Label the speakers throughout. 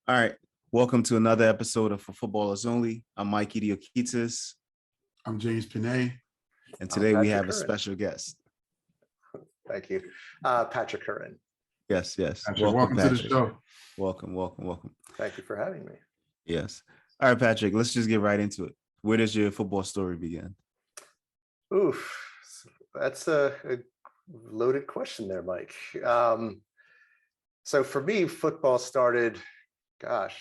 Speaker 1: All right. Welcome to another episode of For Footballers Only. I'm Mike Idiokitis,
Speaker 2: I'm James Pinay.
Speaker 1: and
Speaker 3: I'm
Speaker 1: today we
Speaker 3: Patrick
Speaker 1: have a
Speaker 3: Curran.
Speaker 1: special guest.
Speaker 3: Thank you. Patrick Curran.
Speaker 1: Yes.
Speaker 2: Patrick, welcome to the show.
Speaker 1: Welcome.
Speaker 3: Thank you for having me.
Speaker 1: Yes. All right, Patrick, let's just get right into it. Where does your football story begin?
Speaker 3: Oof, that's a loaded question there, Mike. So for me, football started,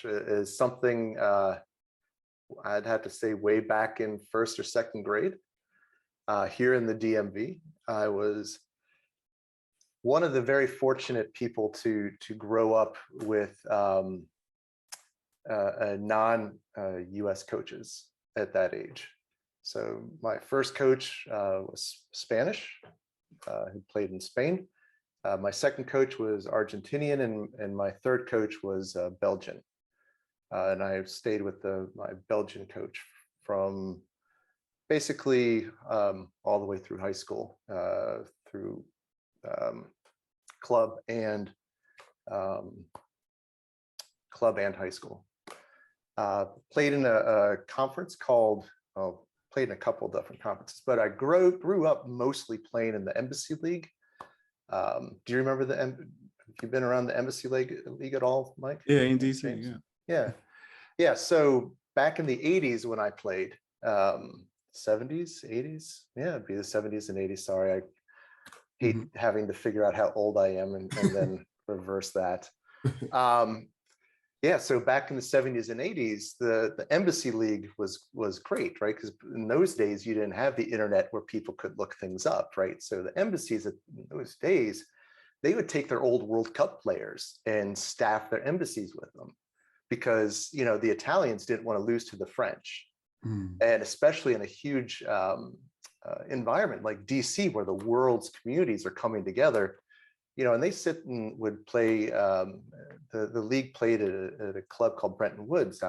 Speaker 3: is something I'd have to say way back in first or second grade. Here in the DMV, I was one of the very fortunate people to grow up with non-US coaches at that age. So my first coach was Spanish, who played in Spain. My second coach was Argentinian, and my third coach was Belgian. And I stayed with my Belgian coach from basically all the way through high school, through club and high school. Played in a conference called, played in a couple of different conferences, but I grew up mostly playing in the Embassy League. Do you remember have you been around the Embassy League at all, Mike?
Speaker 1: Yeah, in DC,
Speaker 3: yeah. So back in the 80s when I played, 70s, 80s, it'd be the 70s and 80s. Sorry, I hate having to figure out how old I am and then reverse that. So back in the 70s and 80s, the Embassy League was great, right? Because in those days, you didn't have the internet where people could look things up, right? So the embassies in those days, they would take their old World Cup players and staff their embassies with them because, the Italians didn't want to lose to the French. And especially in a huge environment like DC, where the world's communities are coming together, and they sit and would play. The league played at a club called Brenton Woods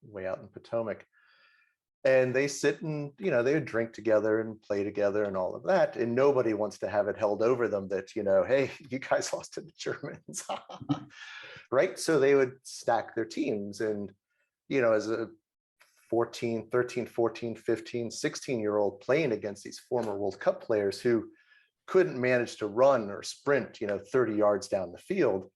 Speaker 3: way out in Potomac, and they sit and they would drink together and play together and all of that. And nobody wants to have it held over them that hey, you guys lost to the Germans, right? So they would stack their teams, and as a 13, 14, 15, 16-year-old playing against these former World Cup players who couldn't manage to run or sprint, 30 yards down the field.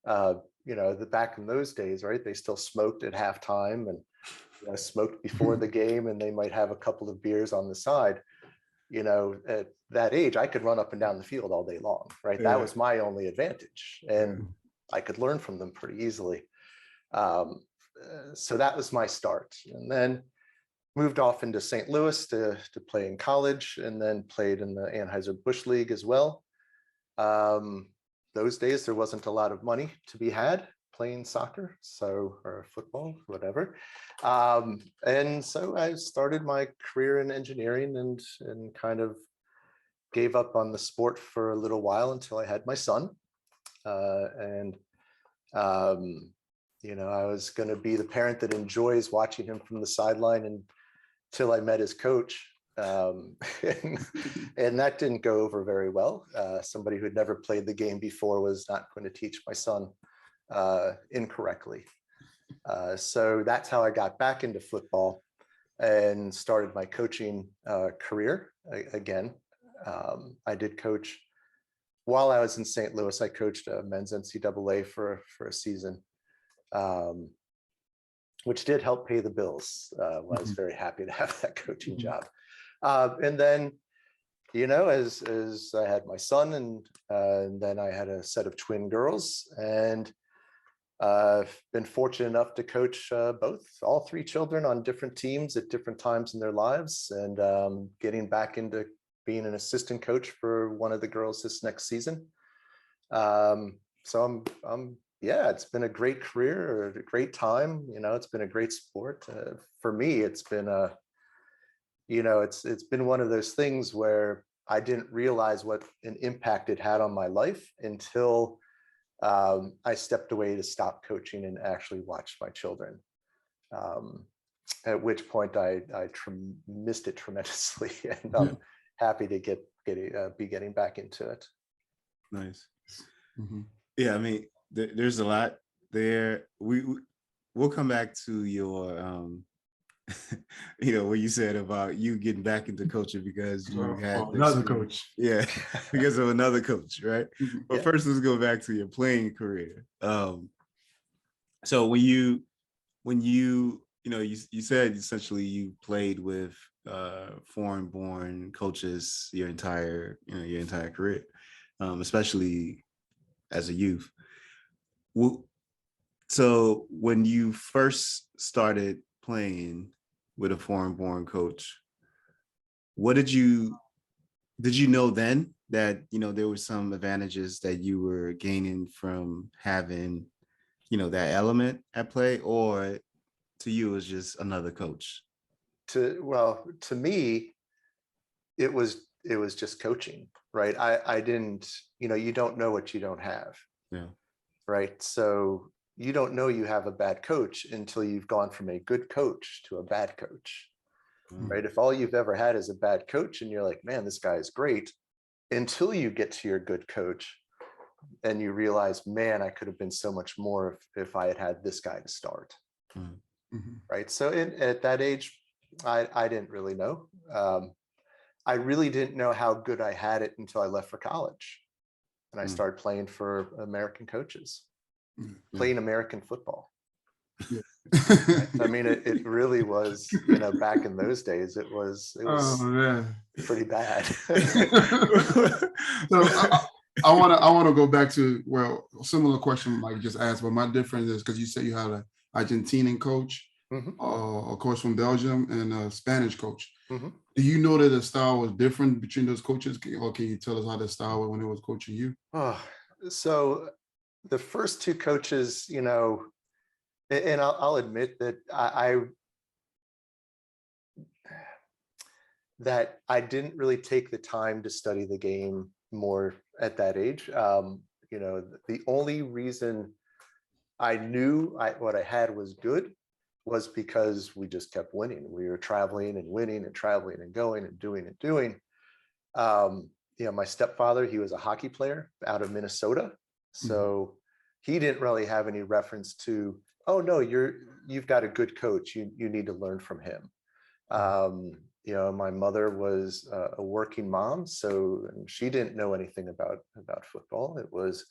Speaker 3: Back in those days, right? They still smoked at halftime and smoked before the game, and they might have a couple of beers on the side. At that age, I could run up and down the field all day long, right? That was my only advantage, and I could learn from them pretty easily. So that was my start, and then moved off into St. Louis to play in college, and then played in the Anheuser-Busch League as well. Those days, there wasn't a lot of money to be had playing soccer, or football, whatever. And so I started my career in engineering and kind of gave up on the sport for a little while until I had my son. I was going to be the parent that enjoys watching him from the sideline until I met his coach. And that didn't go over very well. Somebody who had never played the game before was not going to teach my son incorrectly. So that's how I got back into football and started my coaching career again. I did coach while I was in St. Louis. I coached men's NCAA for a season, which did help pay the bills. I was very happy to have that coaching job. And then, as I had my son, and then I had a set of twin girls, and I've been fortunate enough to coach all three children on different teams at different times in their lives, and getting back into being an assistant coach for one of the girls this next season. So it's been a great career, a great time. It's been a great sport. For me, it's been it's been one of those things where I didn't realize what an impact it had on my life until I stepped away to stop coaching and actually watched my children. At which point I missed it tremendously, and I'm happy to be getting back into it.
Speaker 1: Nice. Yeah, I mean, there's a lot we'll come back to your what you said about you getting back into coaching because you had
Speaker 2: another coach.
Speaker 1: Yeah, because of another coach, right? But
Speaker 3: Yeah.
Speaker 1: first, let's go back to your playing career. So when you you said essentially you played with foreign-born coaches your entire career, especially as a youth. So when you first started playing with a foreign-born coach, what did you know then that there were some advantages that you were gaining from having that element at play, or to you it was just another coach?
Speaker 3: To me, it was just coaching, right? I didn't, you don't know what you don't have.
Speaker 1: Yeah.
Speaker 3: Right. So you don't know you have a bad coach until you've gone from a good coach to a bad coach. Right. If all you've ever had is a bad coach and you're like, man, this guy is great, until you get to your good coach and you realize, man, I could have been so much more if I had had this guy to start. Right. So at that age, I didn't really know. I really didn't know how good I had it until I left for college. And I started playing for American coaches, playing American football.
Speaker 2: Yeah.
Speaker 3: I mean, it really was, back in those days, it was pretty bad.
Speaker 2: So I want to go back to, a similar question Mike just asked, but my difference is because you said you had an Argentinian coach, a coach from Belgium, and a Spanish coach. Do you know that the style was different between those coaches, or can you tell us how the style was when it was coaching you?
Speaker 3: So the first two coaches, and I'll admit that I didn't really take the time to study the game more at that age. The only reason I knew what I had was good was because we just kept winning. We were traveling and winning and traveling and going and doing and doing. My stepfather, he was a hockey player out of Minnesota. So he didn't really have any reference to, oh no, you've got a good coach. You need to learn from him. My mother was a working mom, so she didn't know anything about football. It was,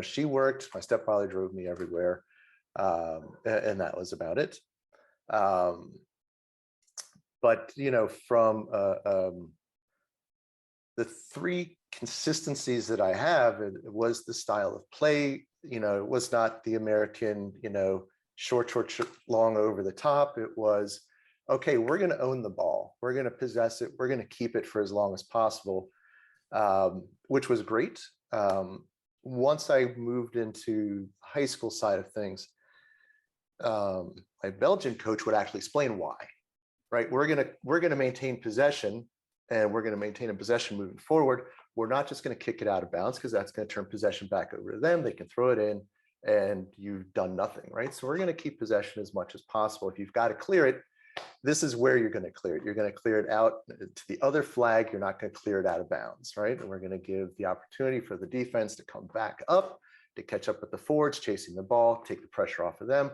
Speaker 3: she worked, my stepfather drove me everywhere. And that was about it. But, from the three consistencies that I have, it was the style of play. It was not the American, short, long over the top. It was, okay, we're going to own the ball. We're going to possess it. We're going to keep it for as long as possible, which was great. Once I moved into high school side of things, my Belgian coach would actually explain why, right? We're going to maintain possession, and we're going to maintain a possession moving forward. We're not just going to kick it out of bounds, because that's going to turn possession back over to them. They can throw it in and you've done nothing, right? So we're going to keep possession as much as possible. If you've got to clear it, this is where you're going to clear it. You're going to clear it out to the other flag. You're not going to clear it out of bounds, right? And we're going to give the opportunity for the defense to come back up, to catch up with the forwards, chasing the ball, take the pressure off of them.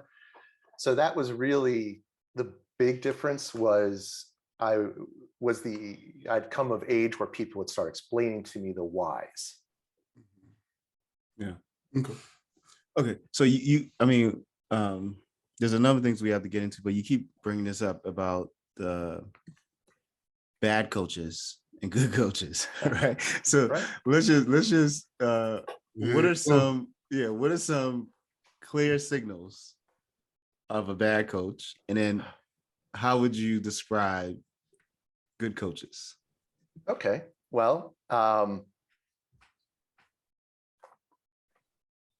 Speaker 3: So that was really the big difference. I'd come of age where people would start explaining to me the whys.
Speaker 1: Yeah. Okay. So there's another things we have to get into, but you keep bringing this up about the bad coaches and good coaches, right? So
Speaker 3: right.
Speaker 1: let's just what are some clear signals of a bad coach, and then how would you describe good coaches?
Speaker 3: Okay, well,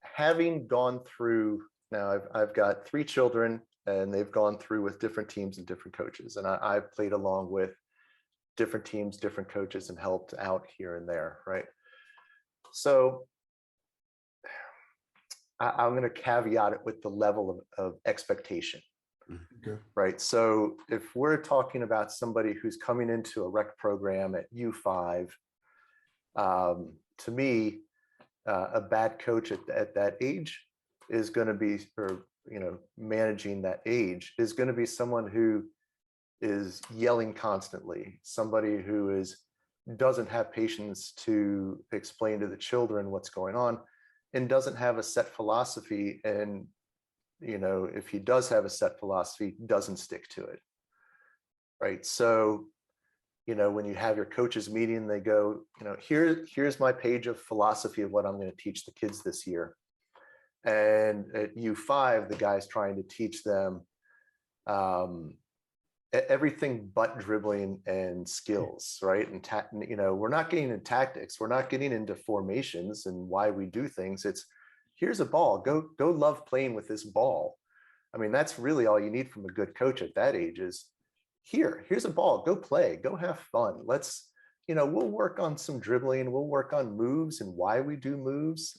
Speaker 3: having gone through, now I've got 3 children, and they've gone through with different teams and different coaches, and I've played along with different teams, different coaches, and helped out here and there, right? So I'm going to caveat it with the level of expectation.
Speaker 2: Okay.
Speaker 3: Right. So if we're talking about somebody who's coming into a rec program at U5, to me, a bad coach at that age is going to be, or managing that age is going to be someone who is yelling constantly, somebody who doesn't have patience to explain to the children what's going on, and doesn't have a set philosophy. And if he does have a set philosophy, doesn't stick to it. Right. So, when you have your coaches meeting, they go, here's my page of philosophy of what I'm going to teach the kids this year. And at U5, the guy's trying to teach them everything but dribbling and skills, right? And we're not getting into tactics, we're not getting into formations and why we do things. It's, here's a ball, go love playing with this ball. I mean, that's really all you need from a good coach at that age is, here's a ball, go play, go have fun. Let's, we'll work on some dribbling, we'll work on moves and why we do moves.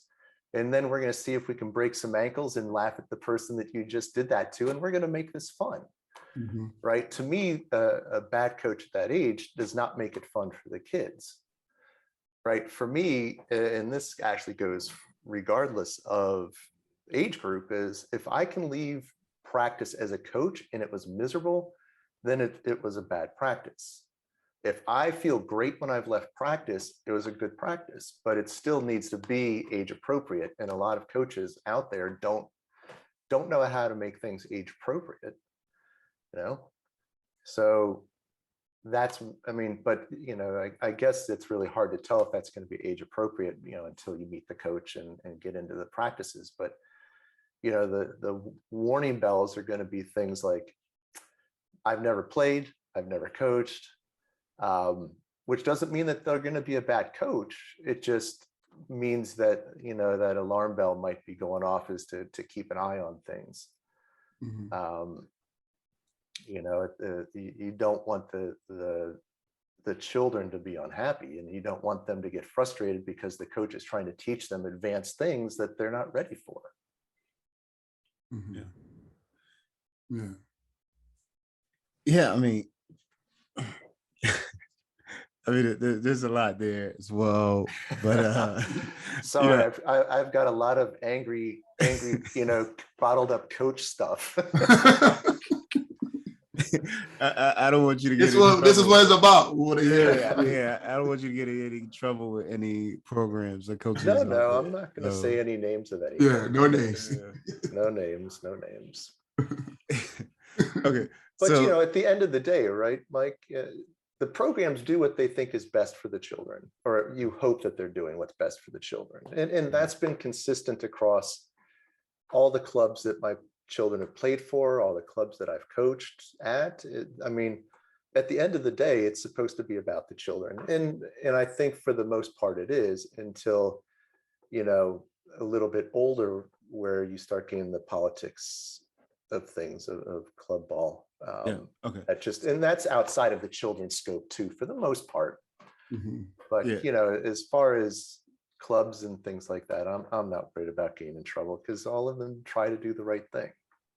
Speaker 3: And then we're going to see if we can break some ankles and laugh at the person that you just did that to. And we're going to make this fun. Mm-hmm. Right. To me, a bad coach at that age does not make it fun for the kids. Right. For me, and this actually goes regardless of age group, is if I can leave practice as a coach and it was miserable, then it was a bad practice. If I feel great when I've left practice, it was a good practice, but it still needs to be age appropriate. And a lot of coaches out there don't know how to make things age appropriate, So that's, but I guess it's really hard to tell if that's going to be age appropriate, until you meet the coach and get into the practices. But, the warning bells are going to be things like, I've never played, I've never coached, which doesn't mean that they're going to be a bad coach. It just means that, that alarm bell might be going off, is to keep an eye on things. Mm-hmm. You don't want the children to be unhappy, and you don't want them to get frustrated because the coach is trying to teach them advanced things that they're not ready for.
Speaker 2: Mm-hmm.
Speaker 1: Yeah. Yeah, there's a lot there as well, but
Speaker 3: sorry, I've got a lot of angry, bottled up coach stuff.
Speaker 1: I don't want you to get
Speaker 2: this is what it's about.
Speaker 1: Yeah, I don't want you to get in any trouble with any programs or coaches.
Speaker 3: No, I'm not going to say any names of any.
Speaker 2: Yeah, no names.
Speaker 3: No names.
Speaker 1: Okay.
Speaker 3: But, at the end of the day, right, Mike, the programs do what they think is best for the children, or you hope that they're doing what's best for the children. And that's been consistent across all the clubs that my children have played for, all the clubs that I've coached at. At the end of the day, it's supposed to be about the children. And I think for the most part it is, until, a little bit older, where you start getting the politics of things, of club ball.
Speaker 1: Okay.
Speaker 3: And that's outside of the children's scope too, for the most part. Mm-hmm. But as far as clubs and things like that, I'm not worried about getting in trouble, because all of them try to do the right thing.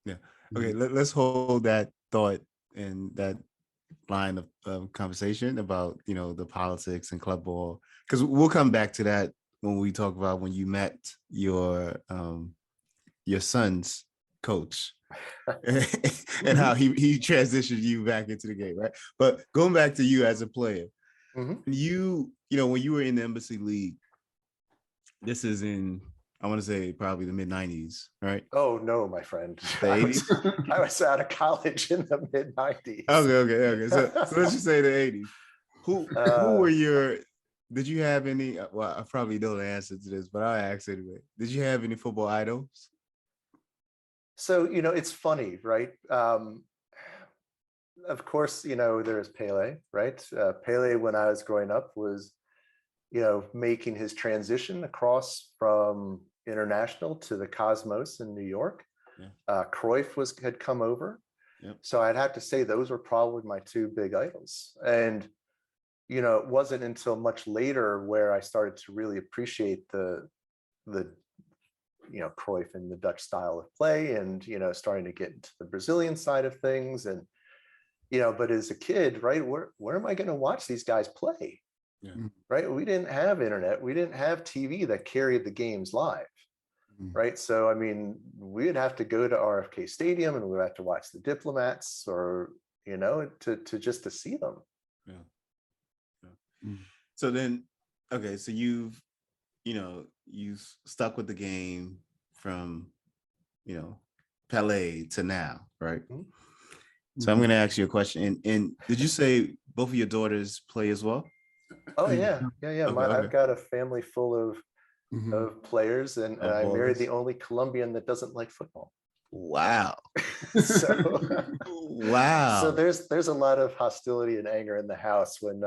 Speaker 1: Yeah. Okay. Let's hold that thought and that line of conversation about the politics and club ball, because we'll come back to that when we talk about when you met your son's coach and how he transitioned you back into the game, right? But going back to you as a player, mm-hmm. When you were in the Embassy League, this is in, I want to say, probably the mid-90s, right?
Speaker 3: Oh no, my friend.
Speaker 1: The 80s?
Speaker 3: I was out of college in the mid-90s.
Speaker 1: Okay. So let's just say the 80s. Who were your, did you have any, well, I probably know the answer to this, but I'll ask anyway. Did you have any football idols?
Speaker 3: So, it's funny, right? Of course, there's Pele, right? Pele, when I was growing up, was, making his transition across from International to the Cosmos in New York. Yeah. Cruyff had come over. Yep. So I'd have to say those were probably my two big idols. And, it wasn't until much later where I started to really appreciate the Cruyff and the Dutch style of play, and, starting to get into the Brazilian side of things. And, but as a kid, right, where am I going to watch these guys play? Yeah. Right. We didn't have internet. We didn't have TV that carried the games live. right? So, I mean, we'd have to go to RFK Stadium and we'd have to watch the Diplomats or, to just to see them.
Speaker 1: Yeah. So then, okay, so you've stuck with the game from, Pele to now, right? So I'm going to ask you a question. And did you say both of your daughters play as well?
Speaker 3: Oh yeah. I've got a family full of players, and I married the only Colombian that doesn't like football.
Speaker 1: Wow.
Speaker 3: So
Speaker 1: wow.
Speaker 3: So there's a lot of hostility and anger in the house when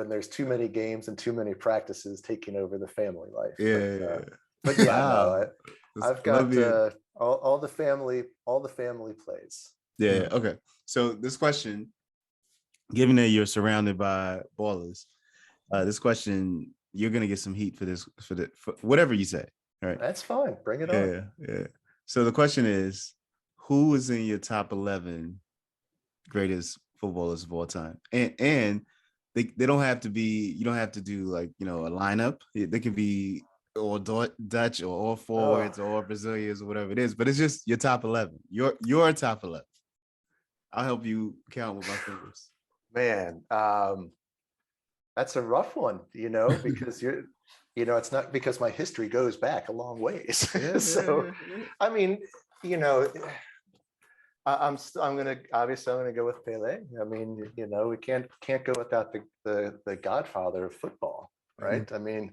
Speaker 3: there's too many games and too many practices taking over the family life. But yeah,
Speaker 1: wow.
Speaker 3: I've got all the family plays.
Speaker 1: Yeah. Okay. So this question, given that you're surrounded by ballers, this question, you're gonna get some heat for this, for whatever you say. All right.
Speaker 3: That's fine. Bring it on.
Speaker 1: Yeah. So the question is, who is in your top 11 greatest footballers of all time? And they don't have to be, you don't have to do like, a lineup. They can be all Dutch or all forwards or all Brazilians or whatever it is, but it's just your top 11. Your top 11. I'll help you count with my fingers.
Speaker 3: Man, that's a rough one, because it's not, because my history goes back a long ways. I mean, I'm gonna go with Pele. I mean, we can't go without the godfather of football, right? I mean,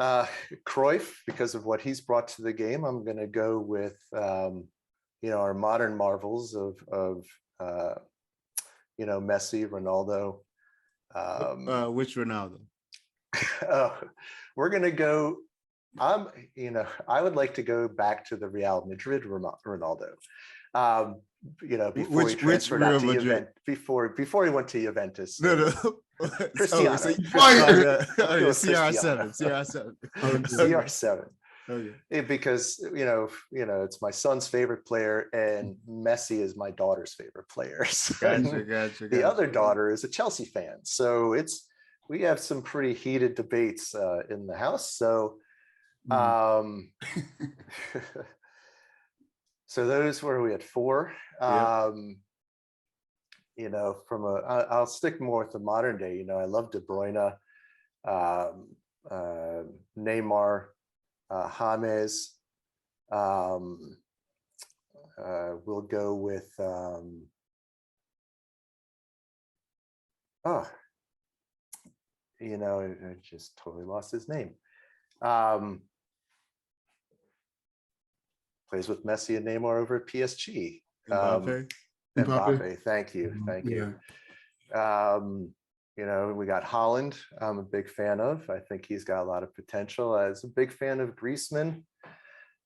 Speaker 3: Cruyff, because of what he's brought to the game. I'm gonna go with our modern marvels of Messi, Ronaldo.
Speaker 1: Which Ronaldo?
Speaker 3: We're gonna go. I would like to go back to the Real Madrid Ronaldo. Before he transferred out to Juventus, before he went to Juventus.
Speaker 1: No.
Speaker 3: Cristiano.
Speaker 1: CR7.
Speaker 3: CR7.
Speaker 1: Okay.
Speaker 3: Because it's my son's favorite player, and Messi is my daughter's favorite player. So
Speaker 1: Gotcha.
Speaker 3: The other daughter is a Chelsea fan, so we have some pretty heated debates in the house. So, so those were we had 4. I'll stick more with the modern day. I love De Bruyne, Neymar, James. We'll go with I just totally lost his name. Plays with Messi and Neymar over at PSG. Mbappe. Thank you. We got Holland. I'm a big fan of. I think he's got a lot of potential. I was a big fan of Griezmann.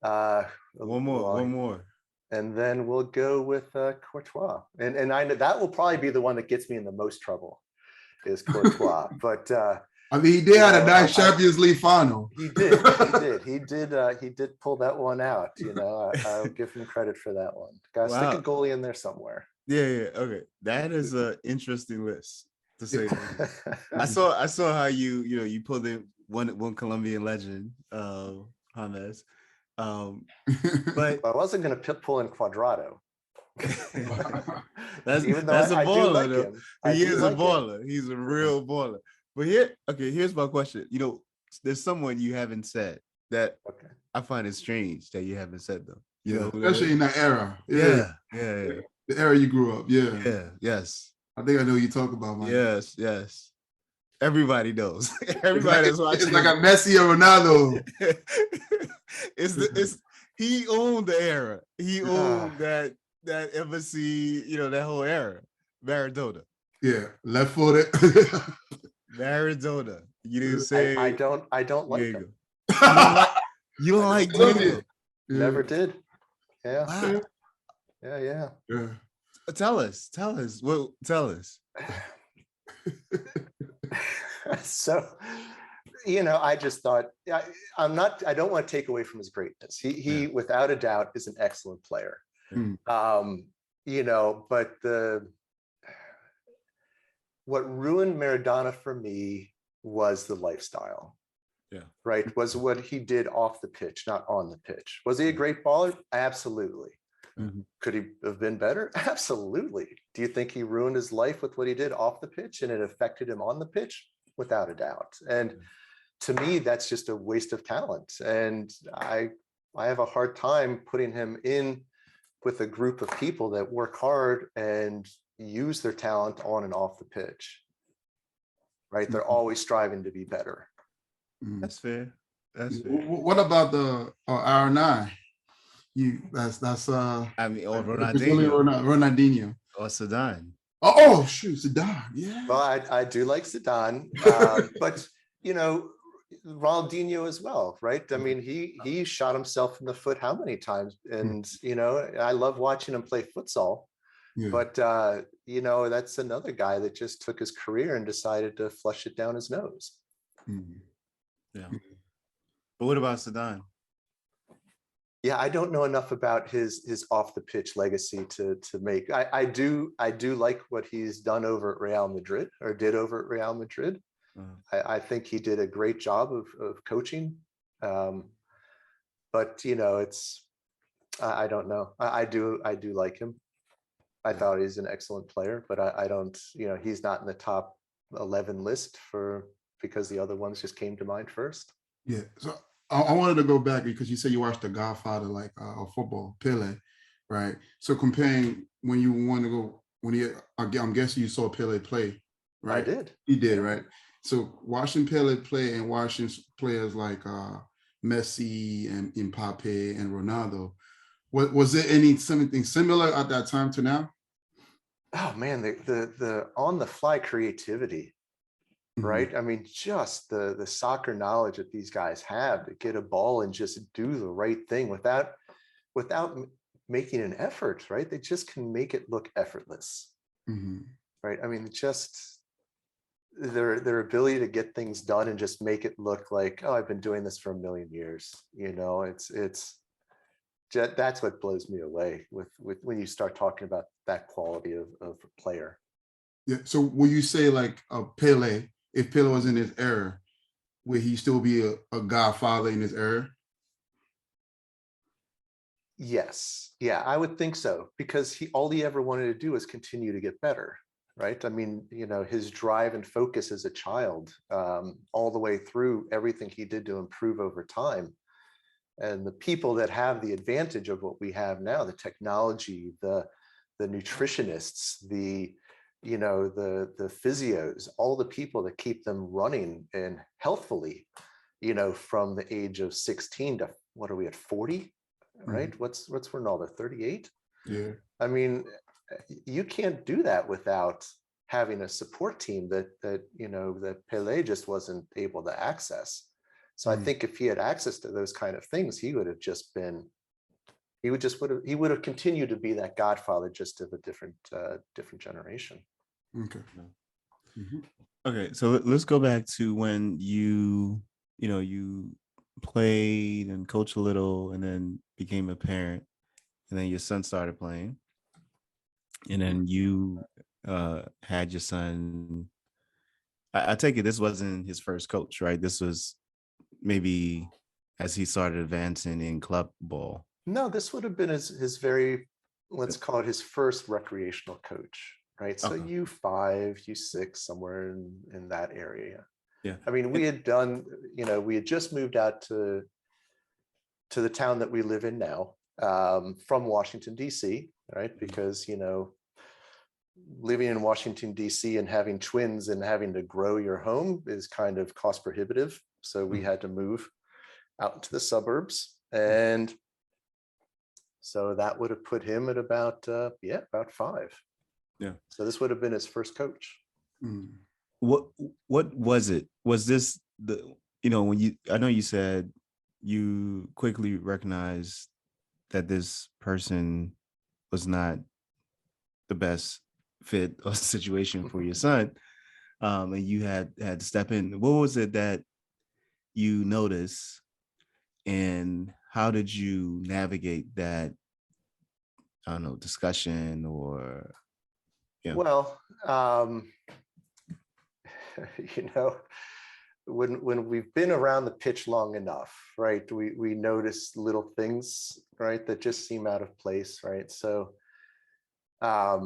Speaker 1: One more.
Speaker 3: And then we'll go with Courtois. And I know that will probably be the one that gets me in the most trouble, is Courtois. But
Speaker 2: I mean, he did have a nice Champions League final.
Speaker 3: He did pull that one out. I'll give him credit for that one. Got to stick a goalie in there somewhere.
Speaker 1: Yeah. Okay, that is an interesting list, to say. I saw how you pulled in one Colombian legend, James. But
Speaker 3: I wasn't going to pull in Cuadrado.
Speaker 1: that's a baller, though. He is a baller. He's a real baller. But here's my question. There's someone you haven't said that I find it strange that you haven't said, though.
Speaker 2: Especially in that era.
Speaker 1: Yeah.
Speaker 2: The era you grew up.
Speaker 1: Yeah. Yes.
Speaker 2: I think I know who you talk about, man.
Speaker 1: Yes. Everybody knows. Everybody that's watching.
Speaker 2: It's like a Messi or Ronaldo.
Speaker 1: He owned the era. He owned that embassy, that whole era. Maradona.
Speaker 2: Yeah, left-footed.
Speaker 1: Maradona. You didn't say.
Speaker 3: I don't like him.
Speaker 1: You don't like Diego.
Speaker 3: Never did. Yeah.
Speaker 1: Wow.
Speaker 3: Yeah.
Speaker 1: Tell us. Well, tell us.
Speaker 3: So, I just thought I don't want to take away from his greatness. He without a doubt is an excellent player. But what ruined Maradona for me was the lifestyle. right, was what he did off the pitch, not on the pitch. Was he a great baller? Absolutely. Could he have been better? Absolutely. Do you think he ruined his life with what he did off the pitch and it affected him on the pitch? Without a doubt. And to me, that's just a waste of talent. And I have a hard time putting him in with a group of people that work hard and use their talent on and off the pitch. Right? They're always striving to be better.
Speaker 1: That's fair. That's fair.
Speaker 2: What about the R9? That's
Speaker 1: I mean, or
Speaker 2: Ronaldinho
Speaker 1: or Zidane.
Speaker 2: Oh shoot, Zidane. Yeah.
Speaker 3: Well, I do like Zidane, but you know, Ronaldinho as well, right? I mean, he shot himself in the foot how many times? And you know, I love watching him play futsal. Yeah. But you know, that's another guy that just took his career and decided to flush it down his nose.
Speaker 1: Yeah. But what about Zidane?
Speaker 3: Yeah, I don't know enough about his off the pitch legacy to make. I do like what he's done over at Real Madrid, or did over at Real Madrid. I think he did a great job of coaching. But you know, I don't know. I do like him. I thought he's an excellent player, but I don't, you know, he's not in the top 11 list because the other ones just came to mind first.
Speaker 2: Yeah. So I wanted to go back because you said you watched The Godfather, like football, Pele, right? So comparing when you want to go, I'm guessing you saw Pele play, right?
Speaker 3: I did.
Speaker 2: You did, right? So watching Pele play and watching players like Messi and Mbappe and Ronaldo, was there something similar at that time to now?
Speaker 3: Oh man, the on the fly creativity. Right. I mean, just the soccer knowledge that these guys have to get a ball and just do the right thing without making an effort. Right. They just can make it look effortless. Right. I mean, just their ability to get things done and just make it look like, oh, I've been doing this for a million years. You know, that's what blows me away with when you start talking about that quality of player.
Speaker 2: Yeah. So will you say like Pele? If Pele was in his era, would he still be a godfather in his era?
Speaker 3: Yes. Yeah, I would think so, because all he ever wanted to do was continue to get better, right? I mean, you know, his drive and focus as a child, all the way through everything he did to improve over time. And the people that have the advantage of what we have now, the technology, the nutritionists, the physios, all the people that keep them running and healthfully, you know, from the age of 16 to what are we at 40, right? What's Ronaldo, 38?
Speaker 2: Yeah.
Speaker 3: I mean, you can't do that without having a support team that you know, that Pele just wasn't able to access. So I think if he had access to those kind of things, he would have continued to be that godfather, just of a different generation.
Speaker 2: Okay.
Speaker 1: Okay, so let's go back to when you played and coached a little, and then became a parent, and then your son started playing, and then you had your son. I take it this wasn't his first coach, right? This was maybe as he started advancing in club ball.
Speaker 3: No, this would have been his very, let's call it his first recreational coach, right? So U5, U6, somewhere in that area.
Speaker 1: Yeah.
Speaker 3: I mean, we had done, you know, we had just moved out to the town that we live in now, from Washington, D.C., right? Because, you know, living in Washington, D.C. and having twins and having to grow your home is kind of cost prohibitive. So we had to move out into the suburbs. And so that would have put him at about 5.
Speaker 1: Yeah.
Speaker 3: So this would have been his first coach.
Speaker 1: What was it? Was this when I know you said you quickly recognized that this person was not the best fit or situation for your son, and you had to step in. What was it that you noticed, and how did you navigate that, I don't know, discussion or
Speaker 3: Well, you know, when we've been around the pitch long enough, right, we notice little things, right, that just seem out of place, right? So, I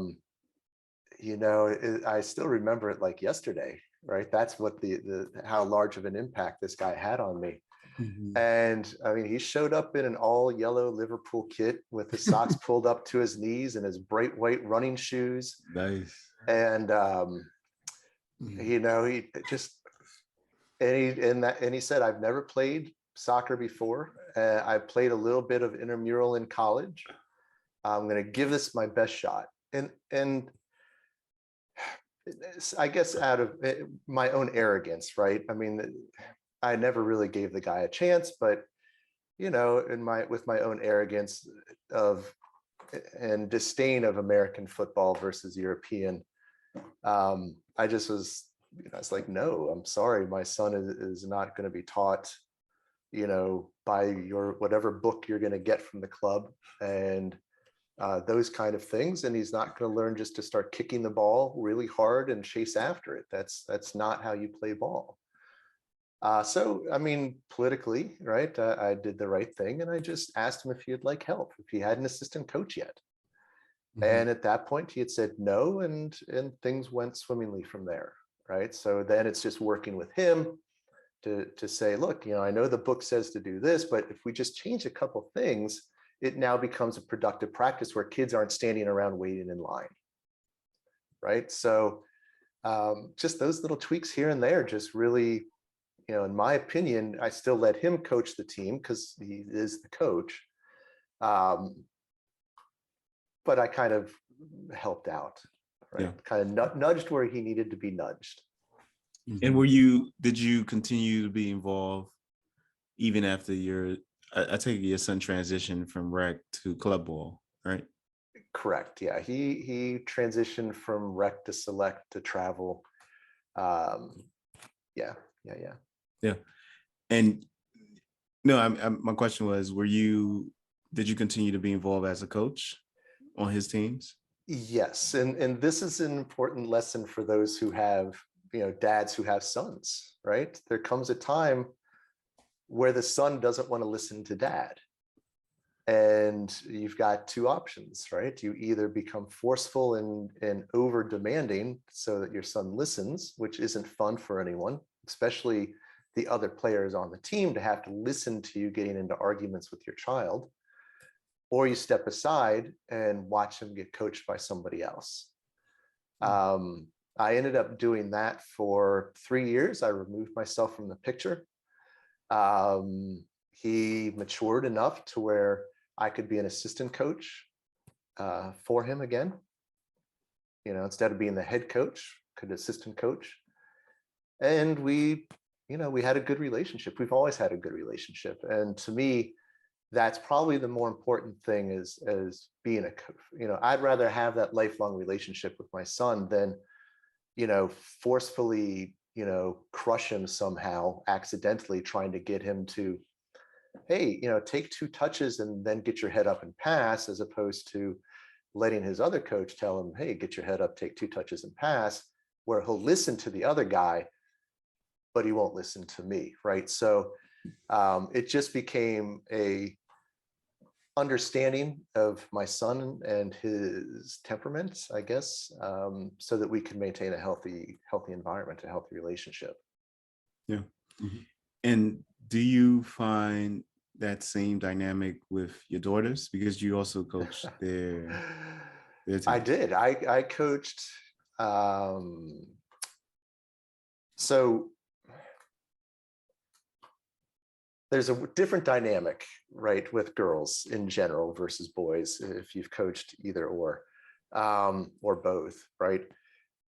Speaker 3: still remember it like yesterday, right? That's what the how large of an impact this guy had on me.
Speaker 1: Mhm.
Speaker 3: And I mean, he showed up in an all yellow Liverpool kit with his socks pulled up to his knees and his bright white running shoes.
Speaker 1: Nice.
Speaker 3: And, he just, and he said, I've never played soccer before. I played a little bit of intramural in college. I'm going to give this my best shot. And I guess out of my own arrogance, right? I mean, I never really gave the guy a chance, but with my own arrogance of and disdain of American football versus European, I just was, I was like, no, I'm sorry, my son is not going to be taught, by your whatever book you're going to get from the club and those kind of things, and he's not going to learn just to start kicking the ball really hard and chase after it. That's not how you play ball. So, I mean, politically, right, I did the right thing, and I just asked him if he'd like help, if he had an assistant coach yet. And at that point, he had said no, and things went swimmingly from there, right? So then it's just working with him to say, look, I know the book says to do this, but if we just change a couple things, it now becomes a productive practice where kids aren't standing around waiting in line, right? So just those little tweaks here and there just really, in my opinion, I still let him coach the team because he is the coach. But I kind of helped out, right?
Speaker 1: Yeah.
Speaker 3: Kind of nudged where he needed to be nudged.
Speaker 1: And did you continue to be involved even after I take it your son transitioned from rec to club ball, right?
Speaker 3: Correct. Yeah. He transitioned from rec to select to travel. Yeah.
Speaker 1: And no, my question was, did you continue to be involved as a coach on his teams?
Speaker 3: Yes. And this is an important lesson for those who have, dads who have sons, right? There comes a time where the son doesn't want to listen to dad. And you've got two options, right? You either become forceful and over demanding so that your son listens, which isn't fun for anyone, especially the other players on the team, to have to listen to you getting into arguments with your child, or you step aside and watch him get coached by somebody else. I ended up doing that for 3 years. I removed myself from the picture. He matured enough to where I could be an assistant coach for him again. Instead of being the head coach, could assistant coach. And we had a good relationship. We've always had a good relationship. And to me, that's probably the more important thing as being a coach. I'd rather have that lifelong relationship with my son than, forcefully, crush him somehow accidentally, trying to get him to, hey, take 2 touches and then get your head up and pass, as opposed to letting his other coach tell him, hey, get your head up, take 2 touches and pass, where he'll listen to the other guy, but he won't listen to me, right? So it just became a understanding of my son and his temperament, I guess, so that we can maintain a healthy environment, a healthy relationship.
Speaker 1: Yeah. And do you find that same dynamic with your daughters? Because you also coached their team.
Speaker 3: I did. I coached. So there's a different dynamic, right, with girls in general versus boys, if you've coached either or both, right?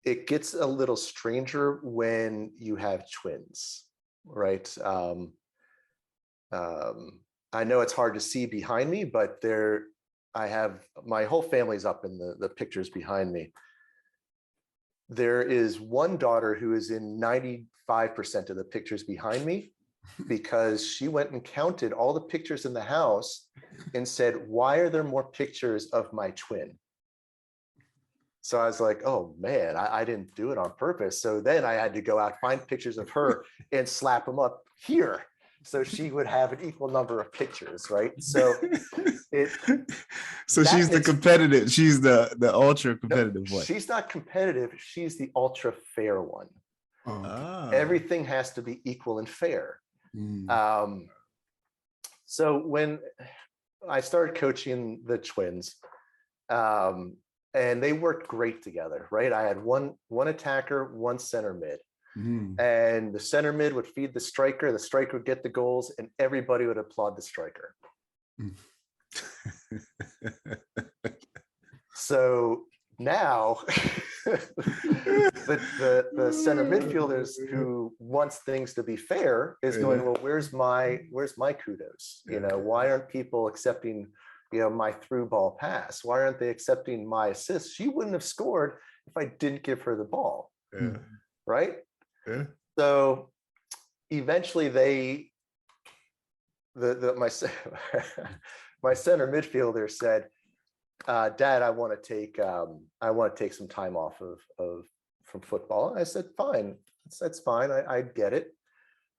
Speaker 3: It gets a little stranger when you have twins, right? I know it's hard to see behind me, but I have my whole family's up in the pictures behind me. There is one daughter who is in 95% of the pictures behind me, because she went and counted all the pictures in the house and said, why are there more pictures of my twin? So I was like, oh man, I didn't do it on purpose. So then I had to go out, find pictures of her and slap them up here. So she would have an equal number of pictures, right? So
Speaker 1: so she's the competitive, she's the ultra competitive one.
Speaker 3: She's not competitive, she's the ultra fair one.
Speaker 2: Oh, okay.
Speaker 3: Everything has to be equal and fair. So when I started coaching the twins, and they worked great together, right? I had one attacker, one center mid. And the center mid would feed the striker would get the goals, and everybody would applaud the striker. So now the center midfielders who wants things to be fair is going, well, where's my kudos? You know, why aren't people accepting, you know, my through ball pass? Why aren't they accepting my assist? She wouldn't have scored if I didn't give her the ball. Right? So eventually my center midfielder said, Dad, I want to take some time off from football. I said, fine, that's fine. I get it.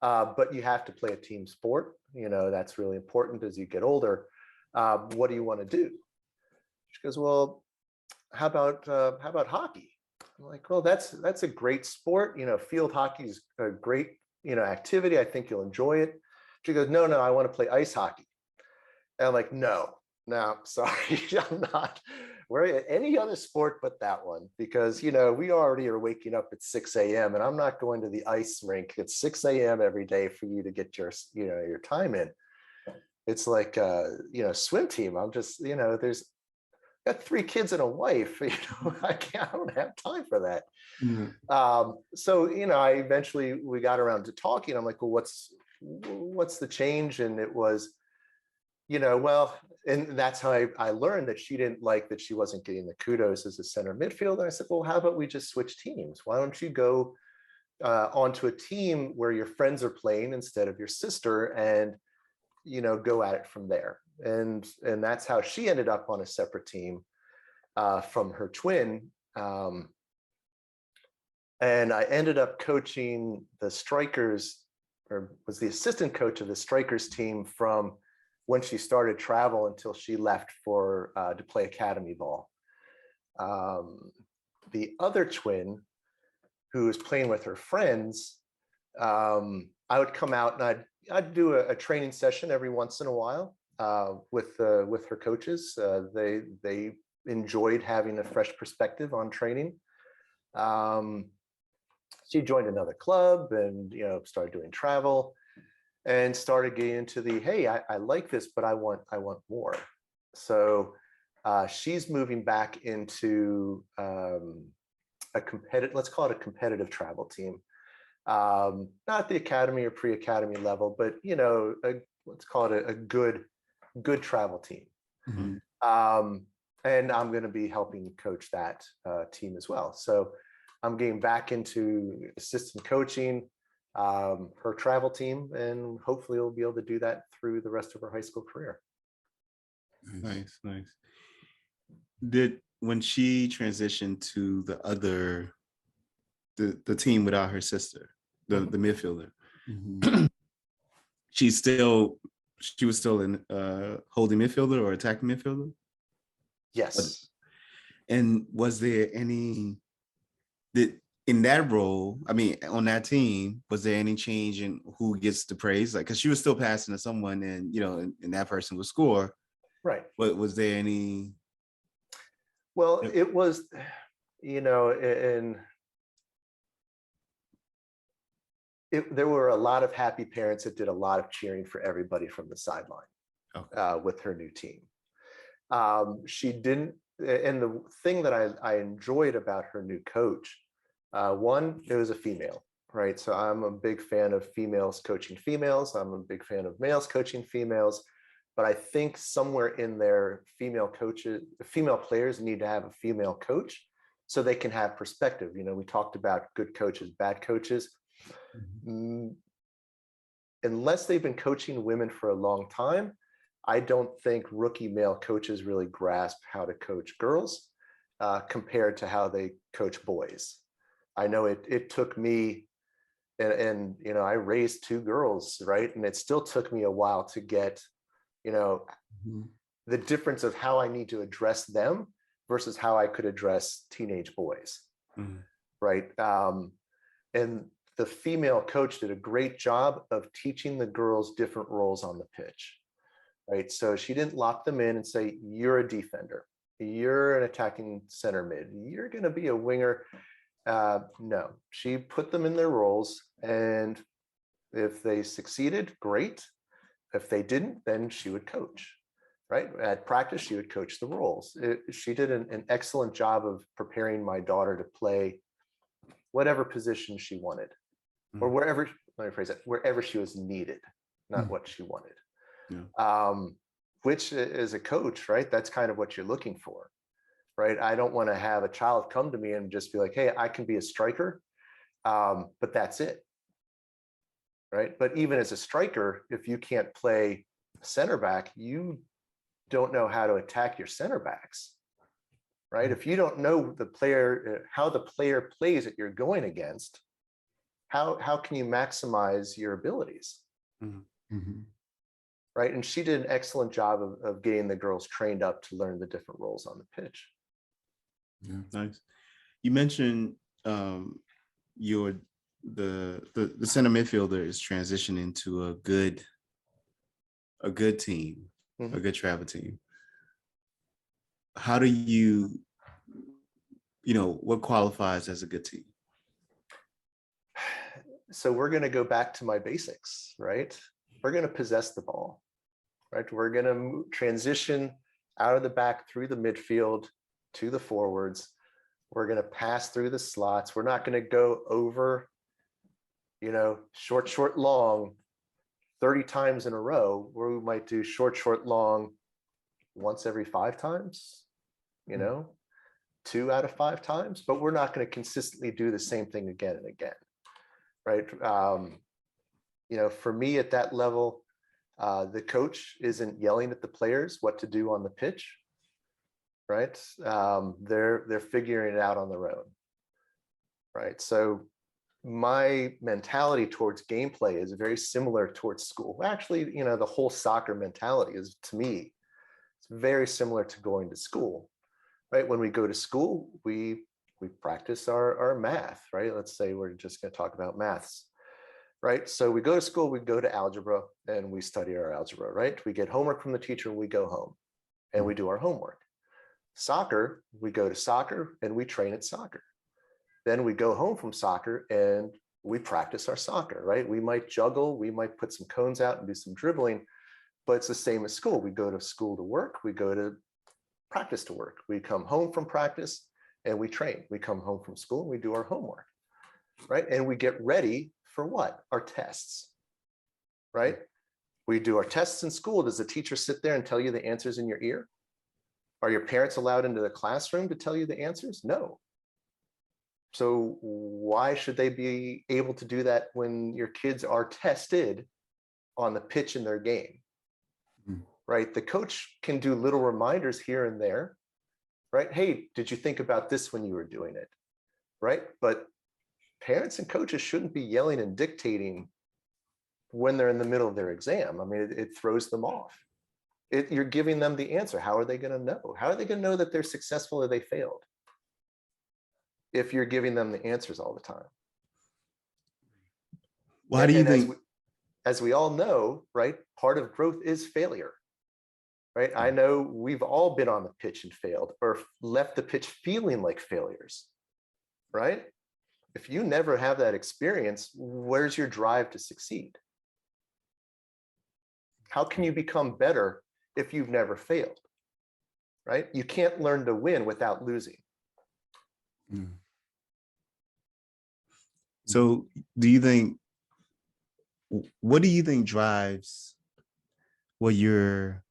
Speaker 3: But you have to play a team sport. You know, that's really important as you get older. What do you want to do? She goes, well, how about hockey? I'm like, well, that's a great sport. You know, field hockey is a great, you know, activity. I think you'll enjoy it. She goes, no, I want to play ice hockey. And I'm like, no, sorry, I'm not. We're any other sport but that one, because, you know, we already are waking up at 6 a.m. and I'm not going to the ice rink at 6 a.m. every day for you to get your, you know, your time in. It's like, you know, swim team. I'm just, you know, got 3 kids and a wife, you know, I don't have time for that. So, you know, we got around to talking. I'm like, well, what's the change? And it was, you know, well, and that's how I learned that she didn't like that she wasn't getting the kudos as a center midfielder. I said, well, how about we just switch teams? Why don't you go onto a team where your friends are playing instead of your sister, and, you know, go at it from there. And that's how she ended up on a separate team from her twin. And I ended up coaching the strikers, or was the assistant coach of the strikers team from when she started travel until she left to play academy ball. The other twin, who was playing with her friends, I would come out and I'd do a training session every once in a while with her coaches. They enjoyed having a fresh perspective on training. She joined another club and, you know, started doing travel and started getting into the, hey, I like this, but I want more. So she's moving back into a competitive, let's call it a competitive travel team. Not the academy or pre-academy level, but, you know, let's call it a good travel team. And I'm going to be helping coach that team as well. So I'm getting back into assistant coaching her travel team, and hopefully we'll be able to do that through the rest of her high school career.
Speaker 1: Nice. When she transitioned to the team without her sister, the midfielder, she was still in holding midfielder or attacking midfielder?
Speaker 3: Yes.
Speaker 1: And was there any in that role, I mean, on that team, was there any change in who gets the praise? Like, because she was still passing to someone, and, you know, and that person would score.
Speaker 3: Right.
Speaker 1: But was there any?
Speaker 3: Well, it was, you know, there were a lot of happy parents that did a lot of cheering for everybody from the sideline with her new team. She didn't, and the thing that I enjoyed about her new coach, one, it was a female, right? So I'm a big fan of females coaching females. I'm a big fan of males coaching females. But I think somewhere in there, female players need to have a female coach so they can have perspective. You know, we talked about good coaches, bad coaches. Unless they've been coaching women for a long time, I don't think rookie male coaches really grasp how to coach girls. compared to how they coach boys. I know it took me, and you know, I raised 2 girls, right? And it still took me a while to get, you know, the difference of how I need to address them versus how I could address teenage boys, right? And the female coach did a great job of teaching the girls different roles on the pitch, right? So she didn't lock them in and say, you're a defender, you're an attacking center mid, you're going to be a winger. No, she put them in their roles, and if they succeeded, great. If they didn't, then she would coach, right? At practice, she would coach the roles. She did an excellent job of preparing my daughter to play whatever position she wanted, or wherever, let me phrase it, wherever she was needed, not what she wanted. Which as a coach, right, that's kind of what you're looking for, right? I don't want to have a child come to me and just be like, hey, I can be a striker, but that's it, right? But even as a striker, if you can't play center back, you don't know how to attack your center backs, right? If you don't know the player, how the player plays that you're going against, how can you maximize your abilities? Right? And she did an excellent job of getting the girls trained up to learn the different roles on the pitch.
Speaker 1: Yeah, nice. You mentioned the center midfielder is transitioning to a good team, a good travel team. How do you know, what qualifies as a good team?
Speaker 3: So we're going to go back to my basics, right? We're going to possess the ball, right? We're going to transition out of the back through the midfield to the forwards. We're going to pass through the slots. We're not going to go over, you know, short, long 30 times in a row, where we might do short, long once every 5 times, you know, 2 out of 5 times, but we're not going to consistently do the same thing again and again, right? You know, for me at that level, the coach isn't yelling at the players what to do on the pitch, right? They're figuring it out on their own, right? So my mentality towards gameplay is very similar towards school. Actually, you know, the whole soccer mentality is, to me, it's very similar to going to school, right? When we go to school, we practice our math, right? Let's say we're just going to talk about maths, right? So we go to school, we go to algebra, and we study our algebra, right? We get homework from the teacher, we go home and we do our homework. Soccer, we go to soccer and we train at soccer. Then we go home from soccer and we practice our soccer, right? We might juggle, we might put some cones out and do some dribbling, but it's the same as school. We go to school to work, we go to practice to work. We come home from practice and we train. We come home from school and we do our homework, right? And we get ready for what? Our tests, right? We do our tests in school. Does the teacher sit there and tell you the answers in your ear? Are your parents allowed into the classroom to tell you the answers? No. So why should they be able to do that when your kids are tested on the pitch in their game? Right? The coach can do little reminders here and there, right? Hey, did you think about this when you were doing it? Right? But parents and coaches shouldn't be yelling and dictating when they're in the middle of their exam. I mean, it throws them off. You're giving them the answer. How are they going to know? How are they going to know that they're successful or they failed if you're giving them the answers all the time?
Speaker 1: Why do you think?
Speaker 3: As we all know, right, part of growth is failure, right? I know we've all been on the pitch and failed, or left the pitch feeling like failures, right? If you never have that experience, where's your drive to succeed? How can you become better if you've never failed, right? You can't learn to win without losing.
Speaker 1: So what do you think drives what you're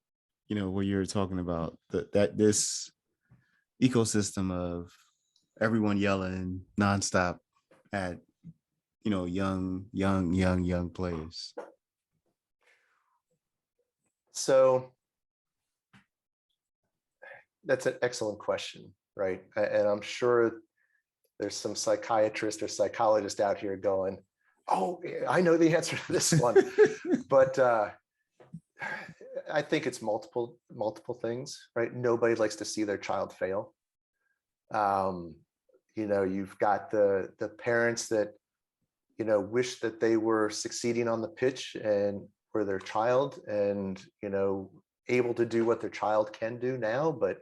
Speaker 1: talking about, that this ecosystem of everyone yelling nonstop at, you know, young players?
Speaker 3: So that's an excellent question. right? And I'm sure there's some psychiatrist or psychologist out here going, oh, I know the answer to this one. But I think it's multiple things, right? Nobody likes to see their child fail. You've got the parents that, wish that they were succeeding on the pitch and were their child and, able to do what their child can do now, but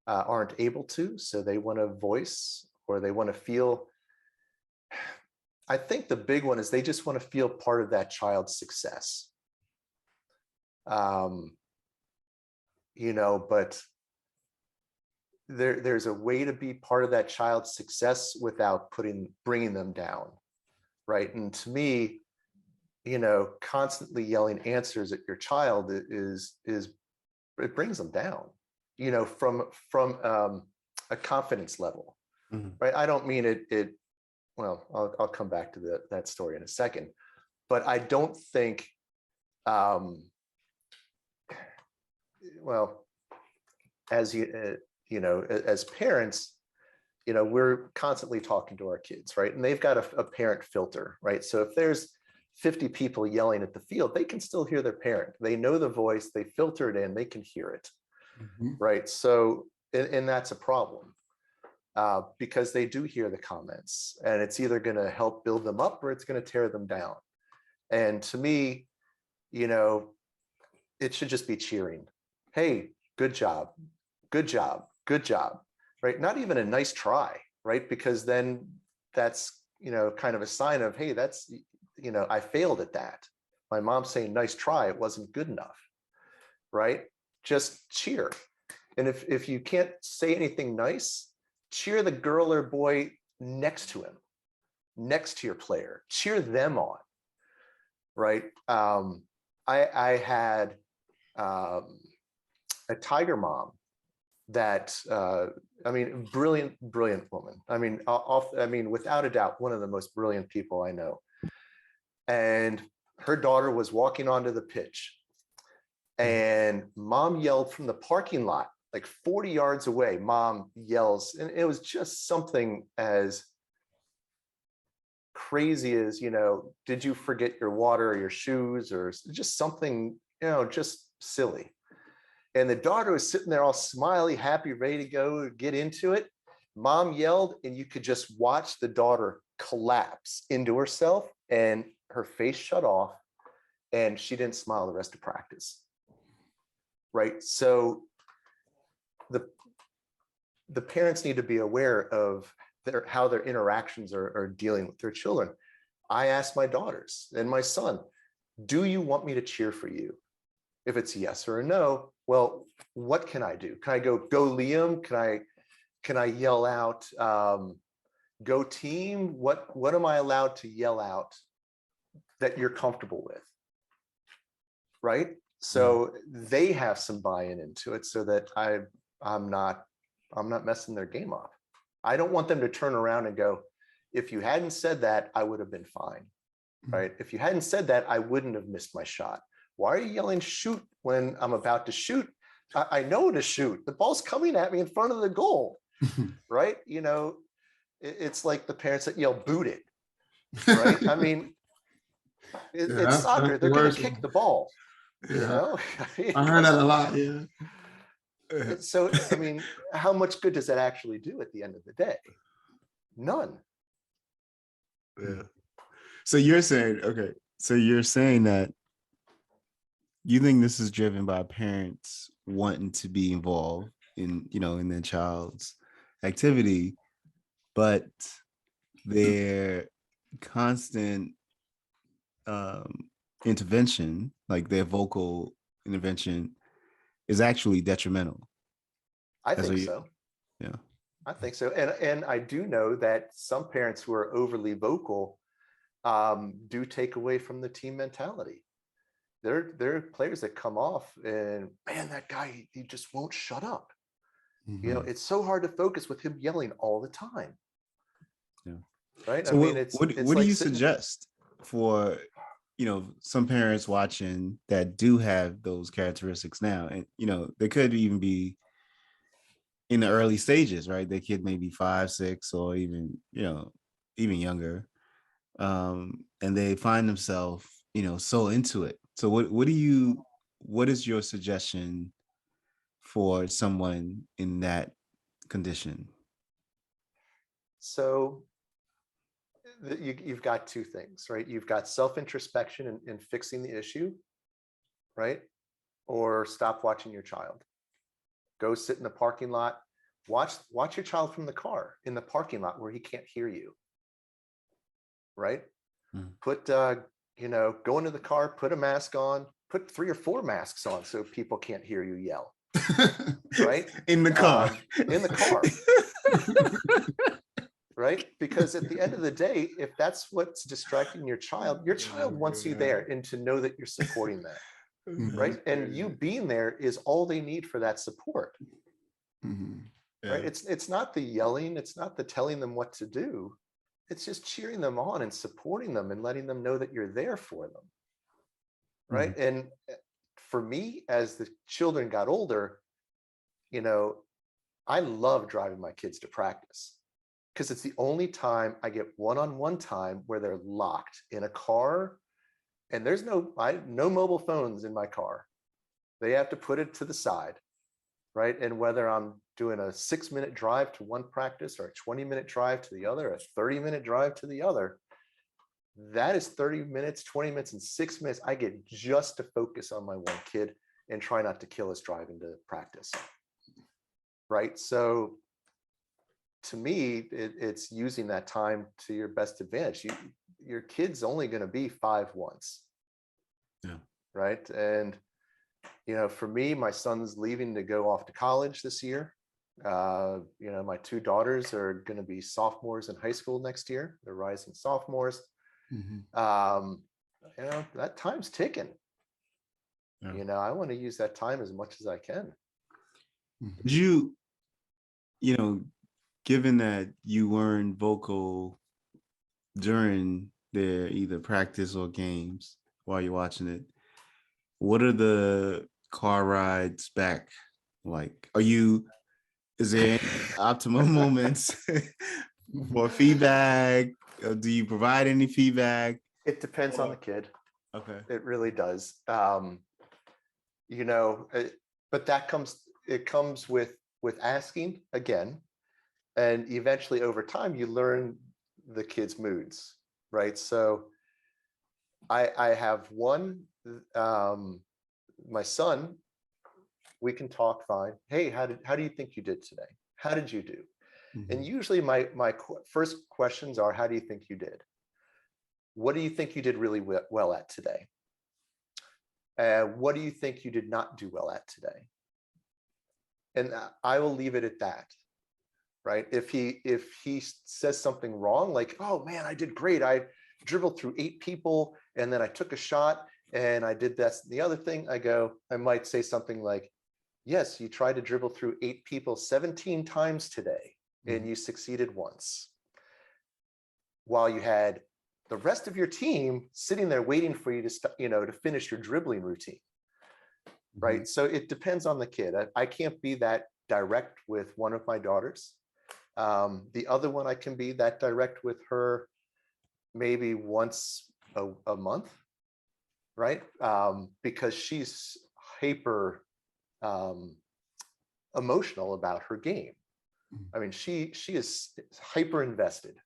Speaker 3: aren't able to. So they want to voice, or they want to feel. I think the big one is they just want to feel part of that child's success. But there's a way to be part of that child's success without bringing them down, right? And to me, constantly yelling answers at your child is it brings them down, from a confidence level, right? I don't mean it. Well, I'll come back to that story in a second, but I don't think, as as parents, we're constantly talking to our kids, right? And they've got a parent filter, right? So if there's 50 people yelling at the field, they can still hear their parent. They know the voice, they filter it in, they can hear it, right? So, and that's a problem, because they do hear the comments, and it's either going to help build them up or it's going to tear them down. And to me, it should just be cheering. Hey, good job, good job, good job, right? Not even a nice try, right? Because then that's, kind of a sign of, hey, that's, I failed at that. My mom's saying, nice try, it wasn't good enough, right? Just cheer. And if you can't say anything nice, cheer the girl or boy next to him, next to your player, cheer them on, right? I had a Tiger mom that, brilliant woman. Without a doubt, one of the most brilliant people I know. And her daughter was walking onto the pitch, and mom yelled from the parking lot, like 40 yards away. Mom yells, and it was just something as crazy as, did you forget your water or your shoes, or just something, just silly. And the daughter was sitting there all smiley, happy, ready to go get into it. Mom yelled, and you could just watch the daughter collapse into herself, and her face shut off, and she didn't smile the rest of practice. Right. So the parents need to be aware of how their interactions are dealing with their children. I asked my daughters and my son, do you want me to cheer for you? If it's yes or a no, well, what can I do? Can I go Liam? Can I yell out, go team? What am I allowed to yell out that you're comfortable with? Right? So they have some buy-in into it, so that I'm not messing their game up. I don't want them to turn around and go, if you hadn't said that, I would have been fine. Right? If you hadn't said that, I wouldn't have missed my shot. Why are you yelling shoot when I'm about to shoot? I know to shoot. The ball's coming at me in front of the goal. Right? It's like the parents that yell boot it. Right? It's soccer. They're going to kick the ball.
Speaker 2: Yeah. I heard that a lot. Yeah.
Speaker 3: So, how much good does that actually do at the end of the day? None.
Speaker 1: Yeah. So you're saying that you think this is driven by parents wanting to be involved in their child's activity, but their constant intervention, like their vocal intervention, is actually detrimental.
Speaker 3: I think so.
Speaker 1: Yeah.
Speaker 3: I think so. And I do know that some parents who are overly vocal do take away from the team mentality. There are players that come off and, man, that guy, he just won't shut up. It's so hard to focus with him yelling all the time.
Speaker 1: Yeah.
Speaker 3: Right.
Speaker 1: So what do you suggest for some parents watching that do have those characteristics now? And there could even be in the early stages, right? The kid may be 5, 6, or even, even younger. And they find themselves, so into it. So what is your suggestion for someone in that condition?
Speaker 3: So you've got two things, right? You've got self-introspection and fixing the issue, right? Or stop watching your child. Go sit in the parking lot, watch your child from the car in the parking lot where he can't hear you, right? Put go into the car, put a mask on, put 3 or 4 masks on so people can't hear you yell, right?
Speaker 1: In the car.
Speaker 3: In the car. Right? Because at the end of the day, if that's what's distracting your child wants you there and to know that you're supporting that. Right? And you being there is all they need for that support. Right? It's not the yelling, it's not the telling them what to do. It's just cheering them on and supporting them and letting them know that you're there for them. Right? And for me, as the children got older, I love driving my kids to practice, because it's the only time I get one-on-one time where they're locked in a car, and there's no mobile phones in my car. They have to put it to the side, right? And whether I'm doing a 6-minute drive to one practice or a 20-minute drive to the other, a 30-minute drive to the other, that is 30 minutes, 20 minutes, and 6 minutes I get just to focus on my one kid and try not to kill us driving to practice, right? So to me, it's using that time to your best advantage. Your kid's only going to be 5 once.
Speaker 1: Yeah.
Speaker 3: Right. And, for me, my son's leaving to go off to college this year. My 2 daughters are going to be sophomores in high school next year. They're rising sophomores. That time's ticking. Yeah. I want to use that time as much as I can.
Speaker 1: Given that you weren't vocal during their either practice or games while you're watching it, what are the car rides back like? Is there any optimum moments for feedback? Do you provide any feedback?
Speaker 3: It depends on the kid.
Speaker 1: Okay.
Speaker 3: It really does. But it comes with asking again. And eventually over time, you learn the kids' moods, right? So I have one, my son, we can talk fine. Hey, how do you think you did today? How did you do? And usually my first questions are, how do you think you did? What do you think you did really well at today? What do you think you did not do well at today? And I will leave it at that. Right? If he says something wrong, like, oh man, I did great. I dribbled through 8 people and then I took a shot and I did this, the other thing, I might say something like, yes, you tried to dribble through 8 people 17 times today and you succeeded once. While you had the rest of your team sitting there waiting for you to finish your dribbling routine. Right? So it depends on the kid. I can't be that direct with one of my daughters. The other one, I can be that direct with her maybe once a month, right? Because she's hyper emotional about her game. I mean, she is hyper invested.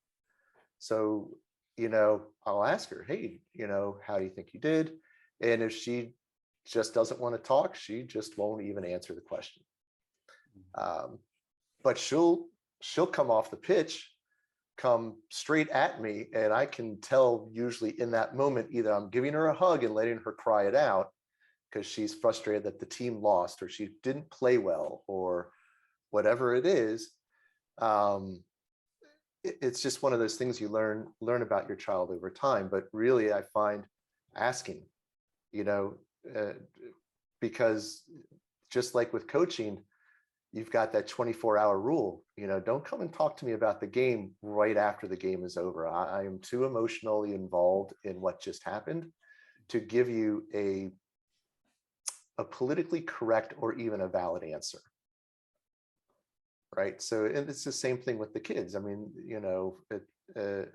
Speaker 3: So, I'll ask her, hey, how do you think you did? And if she just doesn't want to talk, she just won't even answer the question. But she'll come off the pitch, come straight at me, and I can tell usually in that moment, either I'm giving her a hug and letting her cry it out because she's frustrated that the team lost or she didn't play well or whatever it is. It's just one of those things you learn about your child over time. But really, I find asking, because just like with coaching, you've got that 24-hour rule. Don't come and talk to me about the game right after the game is over. I am too emotionally involved in what just happened to give you a politically correct or even a valid answer. right? So, and it's the same thing with the kids. I mean,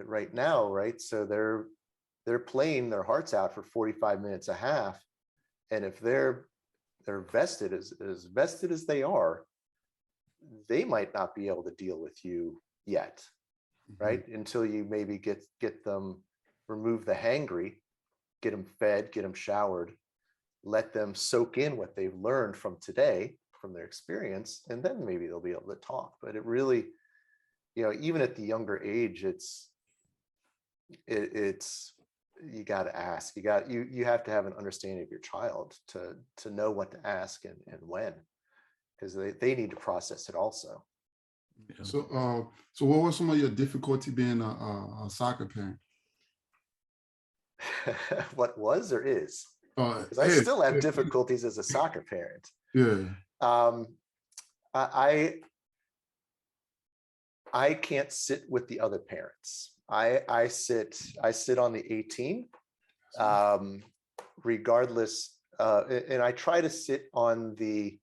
Speaker 3: right now, right? So they're playing their hearts out for 45 minutes a half, and if they're vested as vested as they are, they might not be able to deal with you yet, right? Until you maybe get them, remove the hangry, get them fed, get them showered, let them soak in what they've learned from today, from their experience, and then maybe they'll be able to talk. But it really, even at the younger age, it's you got to ask. You have to have an understanding of your child to know what to ask and when, because they need to process it also.
Speaker 1: Yeah.
Speaker 2: So what was some of your difficulty being a soccer parent?
Speaker 3: What was or is? Because I
Speaker 2: Yeah,
Speaker 3: still have difficulties as a soccer parent.
Speaker 2: yeah.
Speaker 3: I can't sit with the other parents. I sit on the 18, regardless, and I try to sit on the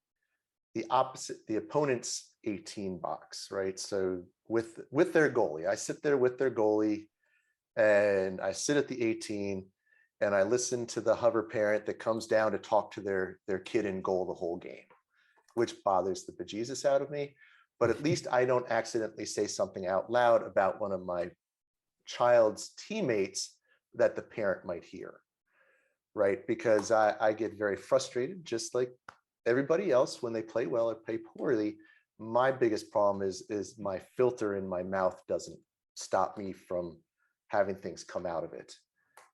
Speaker 3: opposite, the opponent's 18 box, right? So with their goalie, I sit there with their goalie, and I sit at the 18, and I listen to the hover parent that comes down to talk to their kid in goal the whole game, which bothers the bejesus out of me. But at least I don't accidentally say something out loud about one of my child's teammates that the parent might hear, right? Because I get very frustrated, just like everybody else, when they play well or play poorly. My biggest problem is my filter in my mouth doesn't stop me from having things come out of it.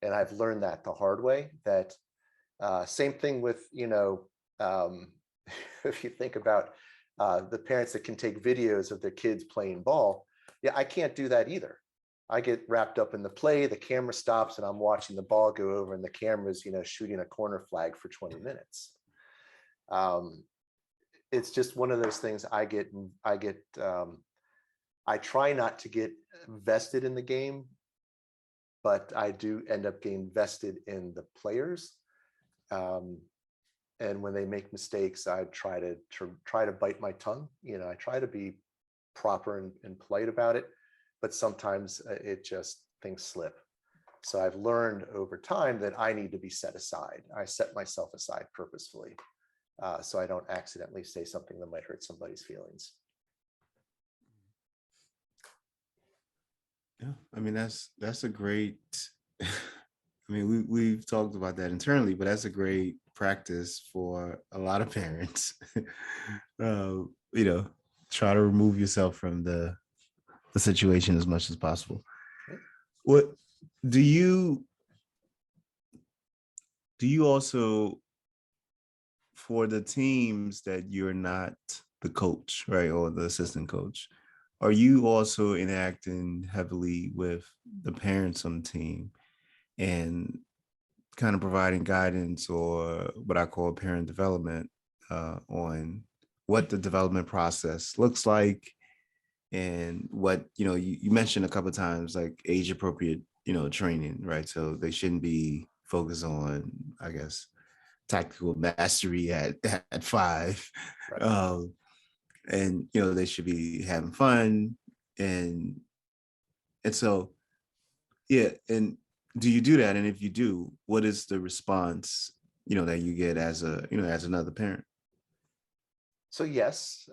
Speaker 3: And I've learned that the hard way, that same thing with, if you think about the parents that can take videos of their kids playing ball. Yeah, I can't do that either. I get wrapped up in the play, the camera stops, and I'm watching the ball go over, and the camera's, shooting a corner flag for 20 minutes. It's just one of those things. I try not to get vested in the game, but I do end up getting vested in the players. And when they make mistakes, I try to bite my tongue. I try to be proper and polite about it, but sometimes things slip. So I've learned over time that I need to be set aside. I set myself aside purposefully, so I don't accidentally say something that might hurt somebody's feelings.
Speaker 1: Yeah, I mean, that's a great, I mean, we've talked about that internally, but that's a great practice for a lot of parents. Try to remove yourself from the situation as much as possible. What do you also, for the teams that you're not the coach, right, or the assistant coach, are you also interacting heavily with the parents on the team and kind of providing guidance, or what I call parent development, on what the development process looks like, and what, you mentioned a couple of times, like age appropriate, training, right? So they shouldn't be focused on, I guess, tactical mastery at 5.
Speaker 3: Right.
Speaker 1: And they should be having fun, and so, yeah. And do you do that? And if you do, what is the response that you get as as another parent?
Speaker 3: So yes,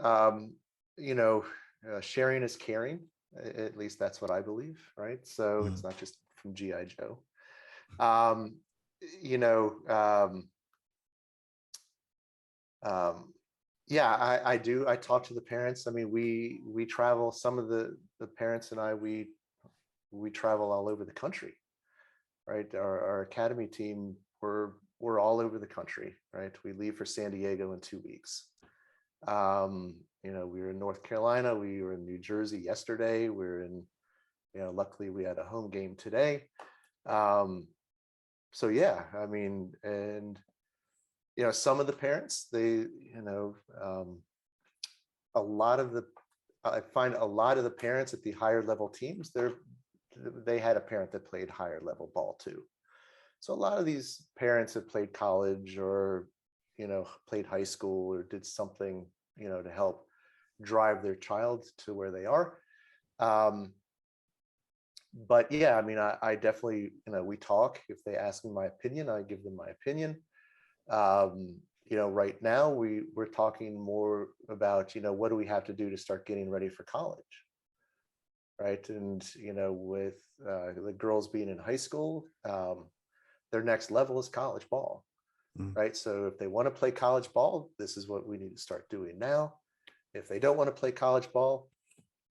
Speaker 3: sharing is caring. At least that's what I believe, right? So it's not just from G.I. Joe. You know, yeah, I do. I talk to the parents. I mean, we travel. Some of the parents and I, we travel all over the country, right? Our academy team, we're all over the country, right? We leave for San Diego in 2 weeks. We were in North Carolina, we were in New Jersey yesterday, we're in, luckily we had a home game today. So yeah, I mean, and some of the parents, they, I find a lot of the parents at the higher level teams, they had a parent that played higher level ball too. So a lot of these parents have played college, or played high school, or did something to help drive their child to where they are. But yeah, I mean, I definitely, we talk. If they ask me my opinion, I give them my opinion. Right now we're talking more about, what do we have to do to start getting ready for college, right? And, with the girls being in high school, their next level is college ball, right? So if they want to play college ball, this is what we need to start doing now. If they don't want to play college ball,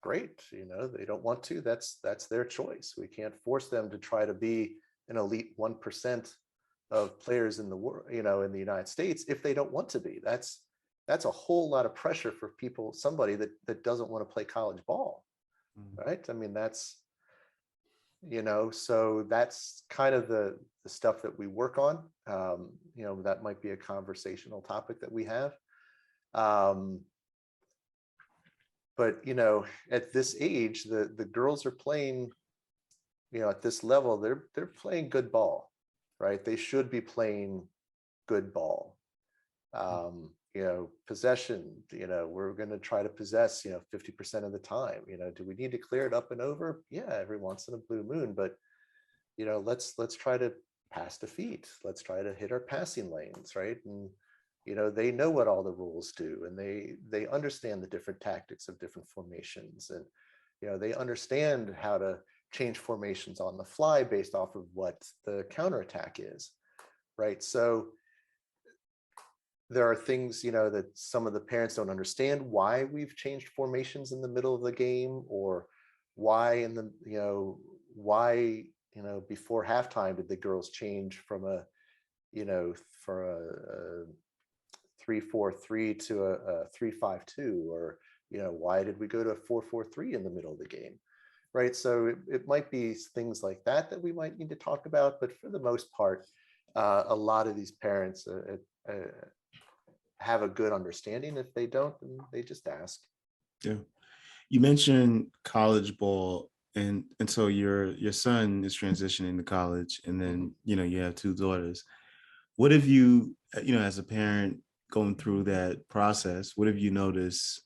Speaker 3: great. They don't want to, that's their choice. We can't force them to try to be an elite 1% of players in the world, in the United States, if they don't want to be. That's a whole lot of pressure for somebody that doesn't want to play college ball, right? I mean, that's, so that's kind of the stuff that we work on. That might be a conversational topic that we have. But, at this age, the girls are playing, at this level, they're playing good ball, right? They should be playing good ball. Possession, we're going to try to possess, 50% of the time. Do we need to clear it up and over? Yeah, every once in a blue moon, but, let's try to pass to feet. Let's try to hit our passing lanes, right? And, they know what all the rules do, and they understand the different tactics of different formations, and, they understand how to change formations on the fly based off of what the counterattack is, right? So there are things, that some of the parents don't understand why we've changed formations in the middle of the game, or why before halftime did the girls change from a 3-4-3 to a 3-5-2, or why did we go to a 4-4-3 in the middle of the game, right? So it might be things like that we might need to talk about, but for the most part, a lot of these parents have a good understanding. If they don't, then they just ask.
Speaker 1: Yeah, you mentioned college ball, and so your son is transitioning to college, and then you have 2 daughters. What have you, as a parent going through that process, what have you noticed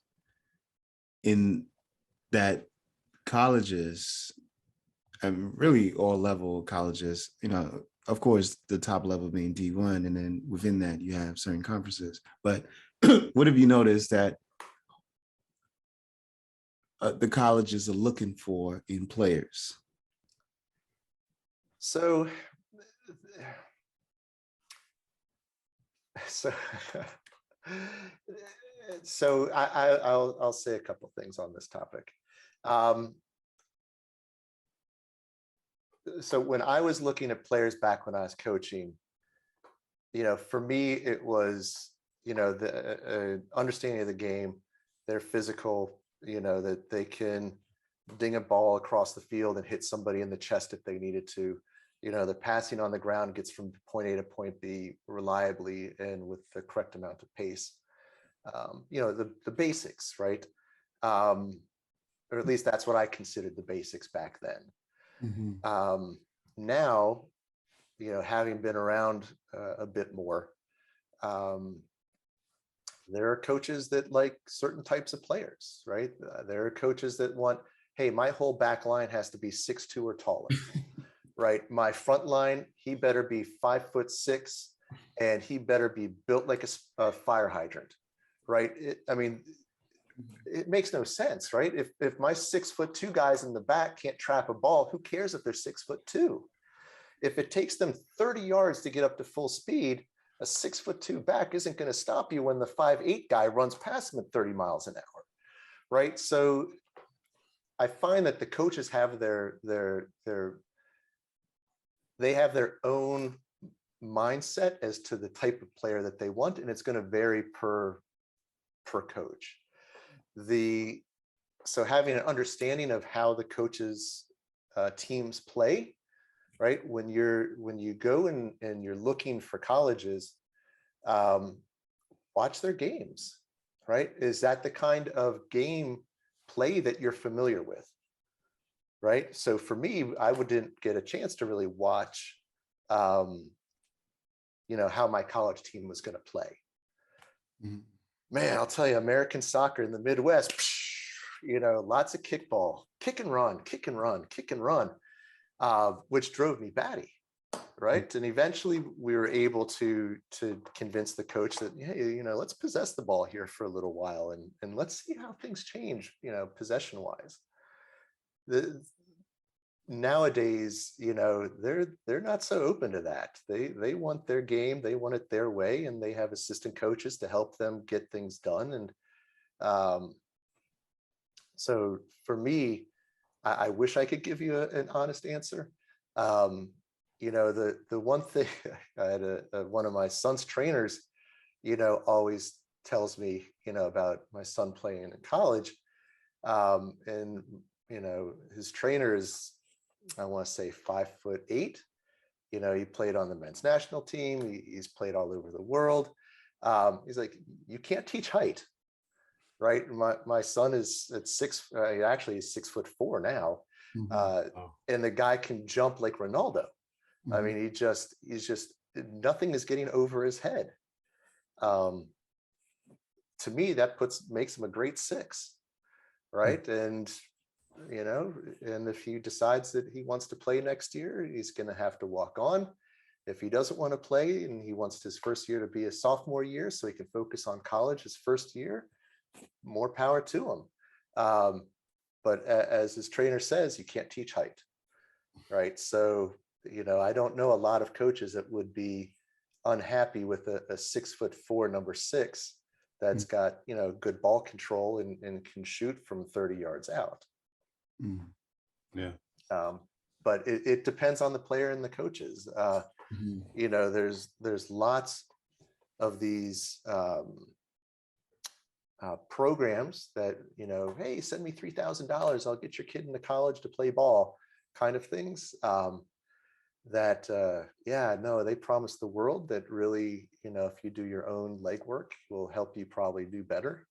Speaker 1: in that colleges, and really all level colleges, of course, the top level being D1, and then within that you have certain conferences, but what have you noticed that the colleges are looking for in players?
Speaker 3: So I'll say a couple of things on this topic. So when I was looking at players back when I was coaching, for me, it was, the understanding of the game, they're physical, that they can ding a ball across the field and hit somebody in the chest if they needed to. The passing on the ground gets from point A to point B reliably and with the correct amount of pace. The basics, right? Or at least that's what I considered the basics back then. Mm-hmm. Now, having been around a bit more, there are coaches that like certain types of players, right? There are coaches that want, hey, my whole back line has to be 6'2" or taller, right? My front line, he better be 5'6", and he better be built like a fire hydrant, right? It makes no sense, right? If my 6'2" guys in the back can't trap a ball, who cares if they're 6'2"? If it takes them 30 yards to get up to full speed, a 6'2" back isn't going to stop you when the 5'8" guy runs past him at 30 miles an hour, right? So I find that the coaches have their own mindset as to the type of player that they want, and it's going to vary per coach. So having an understanding of how the coaches' teams play, right? When you go and you're looking for colleges, watch their games, right? Is that the kind of game play that you're familiar with, right? So for me, I didn't get a chance to really watch, how my college team was going to play. Mm-hmm. Man, I'll tell you, American soccer in the Midwest, lots of kickball, kick and run, kick and run, kick and run, which drove me batty. Right. And eventually we were able to convince the coach that, hey, let's possess the ball here for a little while and let's see how things change, possession wise. Nowadays, they're not so open to that. They want their game, they want it their way, and they have assistant coaches to help them get things done. And so for me, I wish I could give you an honest answer. The one thing I had one of my son's trainers, always tells me, about my son playing in college. And his trainer is, I want to say 5'8". He played on the men's national team. He's played all over the world. He's like, you can't teach height, right? My son is at actually he's 6'4" now. And the guy can jump like Ronaldo. I mean, he's just nothing is getting over his head. To me, that makes him a great 6, right? And and if he decides that he wants to play next year, he's going to have to walk on. If he doesn't want to play and he wants his first year to be a sophomore year so he can focus on college his first year, more power to him. But as his trainer says, you can't teach height, right? So, I don't know a lot of coaches that would be unhappy with a 6'4" number 6 that's got, good ball control and can shoot from 30 yards out.
Speaker 1: Yeah.
Speaker 3: But it depends on the player and the coaches. There's lots of these programs that, hey, send me $3,000, I'll get your kid into college to play ball, kind of things. They promise the world that really, if you do your own legwork, will help you probably do better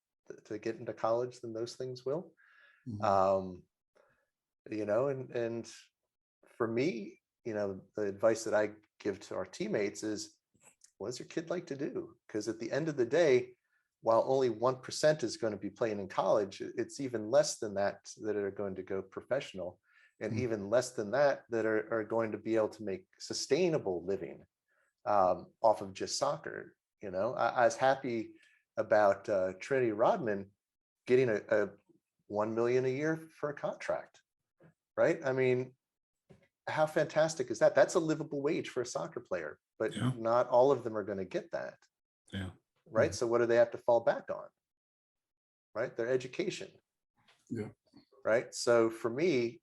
Speaker 3: to get into college than those things will. And for me, the advice that I give to our teammates is, what does your kid like to do? Because at the end of the day, while only 1% is going to be playing in college, it's even less than that are going to go professional, and even less than that are going to be able to make sustainable living off of just soccer. I was happy about Trinity Rodman getting a $1 million a year for a contract, right? I mean, how fantastic is that? That's a livable wage for a soccer player, but not all of them are going to get that.
Speaker 1: Yeah.
Speaker 3: Right. So what do they have to fall back on? Right. Their education.
Speaker 2: Yeah.
Speaker 3: Right. So for me,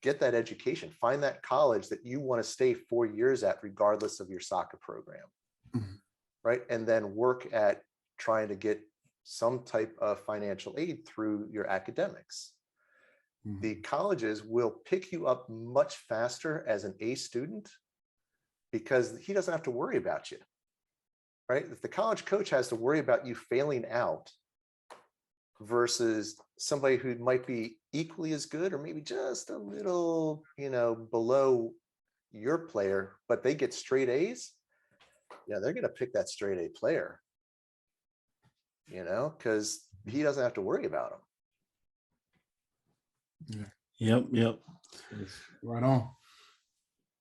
Speaker 3: get that education, find that college that you want to stay 4 years at, regardless of your soccer program. Right. And then work at trying to get some type of financial aid through your academics. The colleges will pick you up much faster as an A student because he doesn't have to worry about you. Right? If the college coach has to worry about you failing out versus somebody who might be equally as good or maybe just a little, below your player, but they get straight A's, they're going to pick that straight A player, because he doesn't have to worry about them.
Speaker 1: Yep.
Speaker 2: Right on.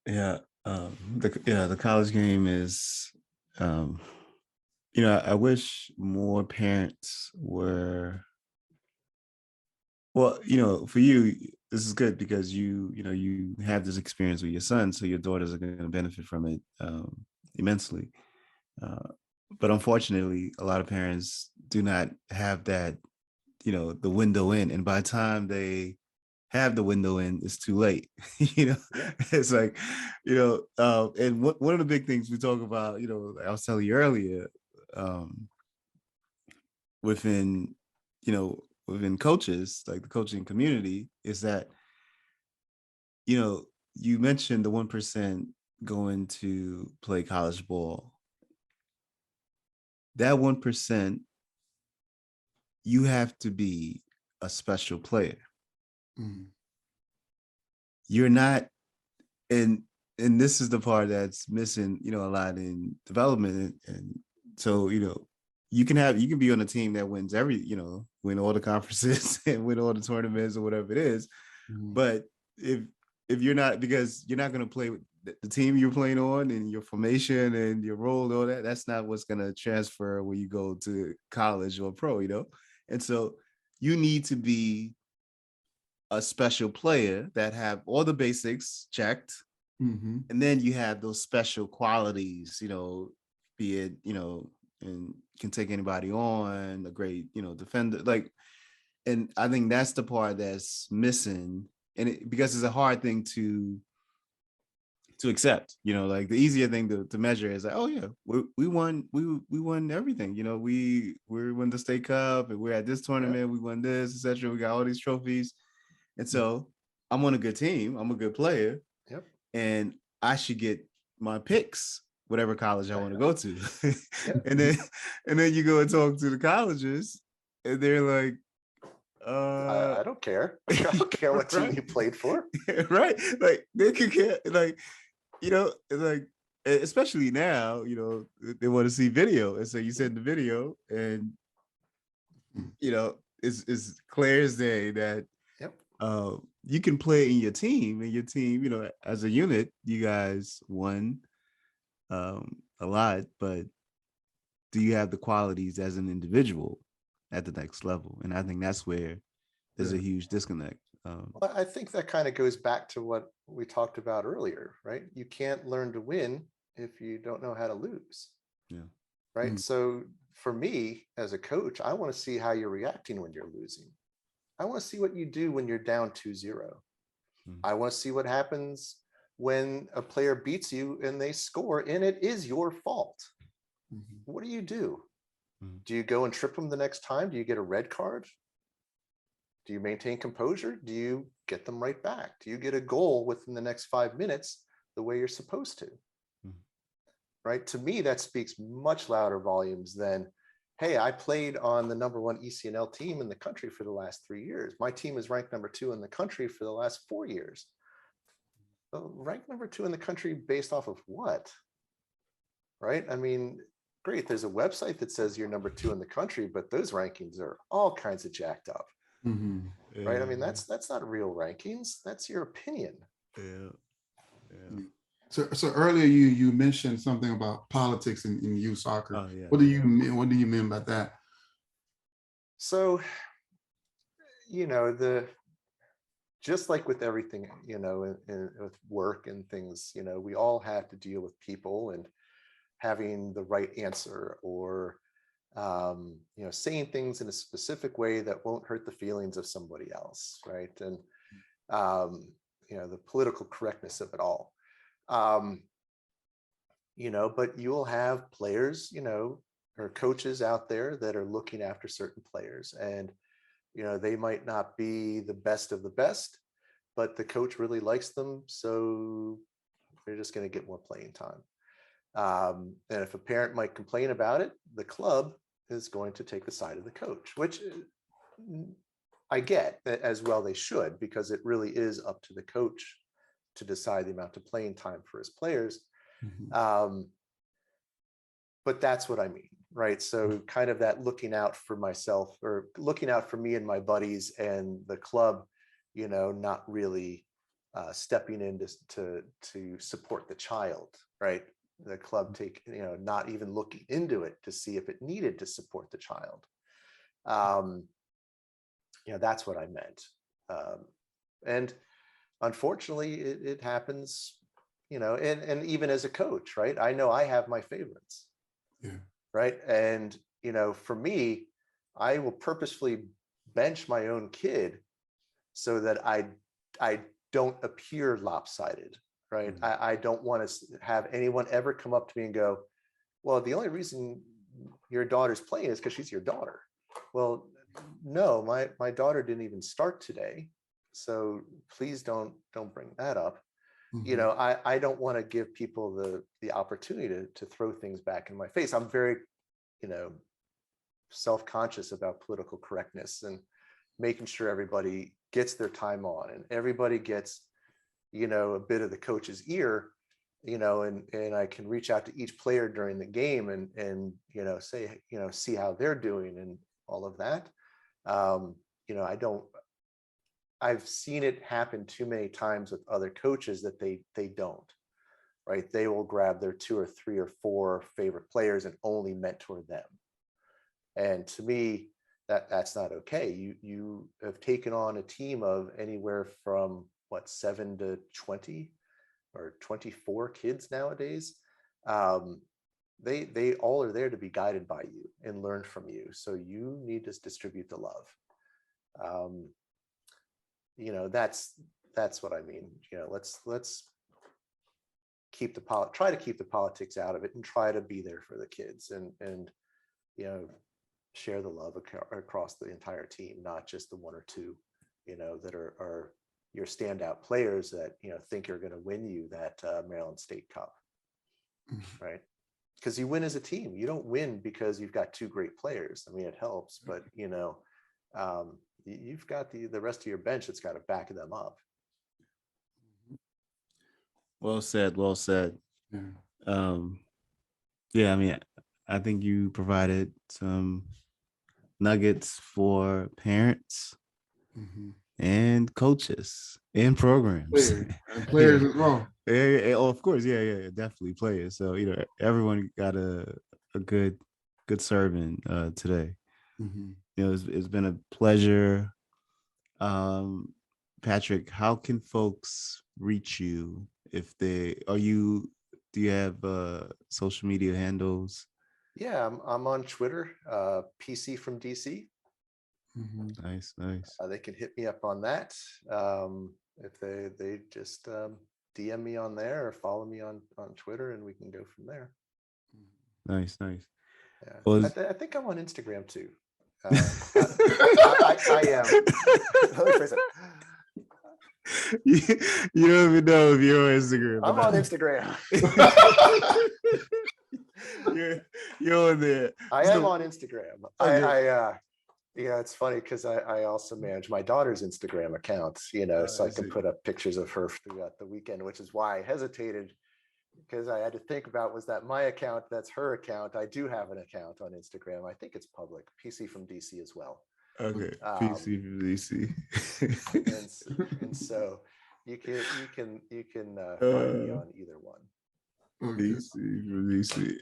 Speaker 1: Yeah. The college game is, I wish more parents were, well, for you, this is good because you have this experience with your son, so your daughters are going to benefit from it immensely. But unfortunately, a lot of parents do not have that, the window in, and by the time they have the window in, it's too late. It's like, and one of the big things we talk about, I was telling you earlier, within coaches, like the coaching community, is that, you mentioned the 1% going to play college ball. That 1%, you have to be a special player. You're not, and this is the part that's missing, a lot in development. And so, you can be on a team that wins win all the conferences and win all the tournaments or whatever it is. But if you're not, because you're not going to play with the team you're playing on and your formation and your role and all that, that's not what's going to transfer when you go to college or pro, And so you need to be a special player that have all the basics checked. And then you have those special qualities, be it, and can take anybody on, a great, defender. And I think that's the part that's missing. And because it's a hard thing to accept, the easier thing to measure is like, oh yeah, we won everything. We won the state cup and we're at this tournament, we won this, etc. We got all these trophies. And so I'm on a good team, I'm a good player.
Speaker 3: Yep.
Speaker 1: And I should get my picks, whatever college I want to go to.
Speaker 3: Yep.
Speaker 1: and then you go and talk to the colleges and they're like,
Speaker 3: I don't care. I don't care what team you played for.
Speaker 1: Right. Like they could care, especially now, they want to see video. And so you send the video and, it's clear as day that you can play in your team, as a unit, you guys won a lot, but do you have the qualities as an individual at the next level? And I think that's where there's a huge disconnect.
Speaker 3: Well, I think that kind of goes back to what we talked about earlier, right? You can't learn to win if you don't know how to lose.
Speaker 1: Yeah.
Speaker 3: Right. So for me as a coach, I want to see how you're reacting when you're losing. I want to see what you do when you're down 2-0. I want to see what happens when a player beats you and they score and it is your fault. What do you do? Do you go and trip them the next time? Do you get a red card? Do you maintain composure? Do you get them right back? Do you get a goal within the next 5 minutes the way you're supposed to? Right? To me, that speaks much louder volumes than, hey, I played on the #1 ECNL team in the country for the last 3 years. My team is ranked #2 in the country for the last 4 years. Well, ranked #2 in the country based off of what? Right? I mean, great. There's a website that says you're #2 in the country, but those rankings are all kinds of jacked up. Right? I mean, that's not real rankings. That's your opinion.
Speaker 2: So earlier you mentioned something about politics in youth soccer.
Speaker 1: Oh, yeah.
Speaker 2: What do you mean by that?
Speaker 3: So, just like with everything, with work and things, we all have to deal with people and having the right answer or, saying things in a specific way that won't hurt the feelings of somebody else. Right. And, the political correctness of it all. But you'll have players, or coaches out there that are looking after certain players and, they might not be the best of the best, but the coach really likes them. So they're just going to get more playing time. And if a parent might complain about it, the club is going to take the side of the coach, which I get, as well they should, because it really is up to the coach to decide the amount of playing time for his players. But that's what I mean, right? So kind of that looking out for myself or looking out for me and my buddies and the club, not really stepping in to support the child, right? The club not even looking into it to see if it needed to support the child. That's what I meant. And unfortunately, it happens, and even as a coach, right? I know I have my favorites.
Speaker 2: Yeah.
Speaker 3: Right. And, for me, I will purposefully bench my own kid so that I don't appear lopsided. Right. I don't want to have anyone ever come up to me and go, well, the only reason your daughter's playing is because she's your daughter. Well, no, my daughter didn't even start today. So please don't bring that up. I don't want to give people the opportunity to throw things back in my face. I'm very, self-conscious about political correctness and making sure everybody gets their time on and everybody gets, a bit of the coach's ear, and I can reach out to each player during the game and say, see how they're doing and all of that. I've seen it happen too many times with other coaches that they don't, right? They will grab their 2 or 3 or 4 favorite players and only mentor them. And to me, that's not okay. You have taken on a team of anywhere from 7 to 20 or 24 kids nowadays. They all are there to be guided by you and learn from you. So you need to distribute the love. That's what I mean. Let's try to keep the politics out of it and try to be there for the kids and share the love across the entire team, not just the 1 or 2, that are your standout players that think are going to win you that Maryland State Cup, right? Because you win as a team. You don't win because you've got 2 great players. I mean, it helps, but you've got the rest of your bench that's got to back them up.
Speaker 1: Well said. Well said. Yeah. I mean, I think you provided some nuggets for parents and coaches and programs.
Speaker 2: Players as well.
Speaker 1: Yeah, of course. Yeah, definitely players. So, everyone got a good sermon today. It's been a pleasure. Patrick, how can folks reach you do you have social media handles?
Speaker 3: Yeah, I'm on Twitter, PC from DC.
Speaker 1: Nice.
Speaker 3: They can hit me up on that. If they just DM me on there or follow me on Twitter, and we can go from there.
Speaker 1: Nice.
Speaker 3: Yeah,
Speaker 1: Well,
Speaker 3: I think I'm on Instagram too. I am. Let me phrase it.
Speaker 1: You don't even know if you're on Instagram.
Speaker 3: I'm on Instagram.
Speaker 1: You're on there.
Speaker 3: I am on Instagram. Okay. It's funny because I also manage my daughter's Instagram account, so I can put up pictures of her throughout the weekend, which is why I hesitated, because I had to think about, was that my account? That's her account. I do have an account on Instagram. I think it's public. PC from DC as well.
Speaker 1: Okay, PC from DC.
Speaker 3: and so you can find me on either one.
Speaker 1: PC from DC.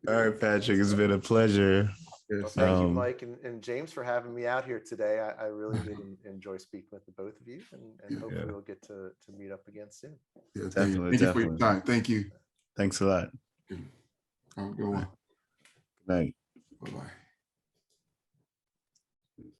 Speaker 1: All right, Patrick, it's been a pleasure.
Speaker 3: Well, thank you, Mike and James, for having me out here today. I really did enjoy speaking with the both of you, and hopefully we'll get to meet up again soon.
Speaker 2: Yeah, definitely. Thank you for your time. Thank you.
Speaker 1: Thanks a lot.
Speaker 2: Have a good one.
Speaker 1: Good night.
Speaker 2: Bye-bye.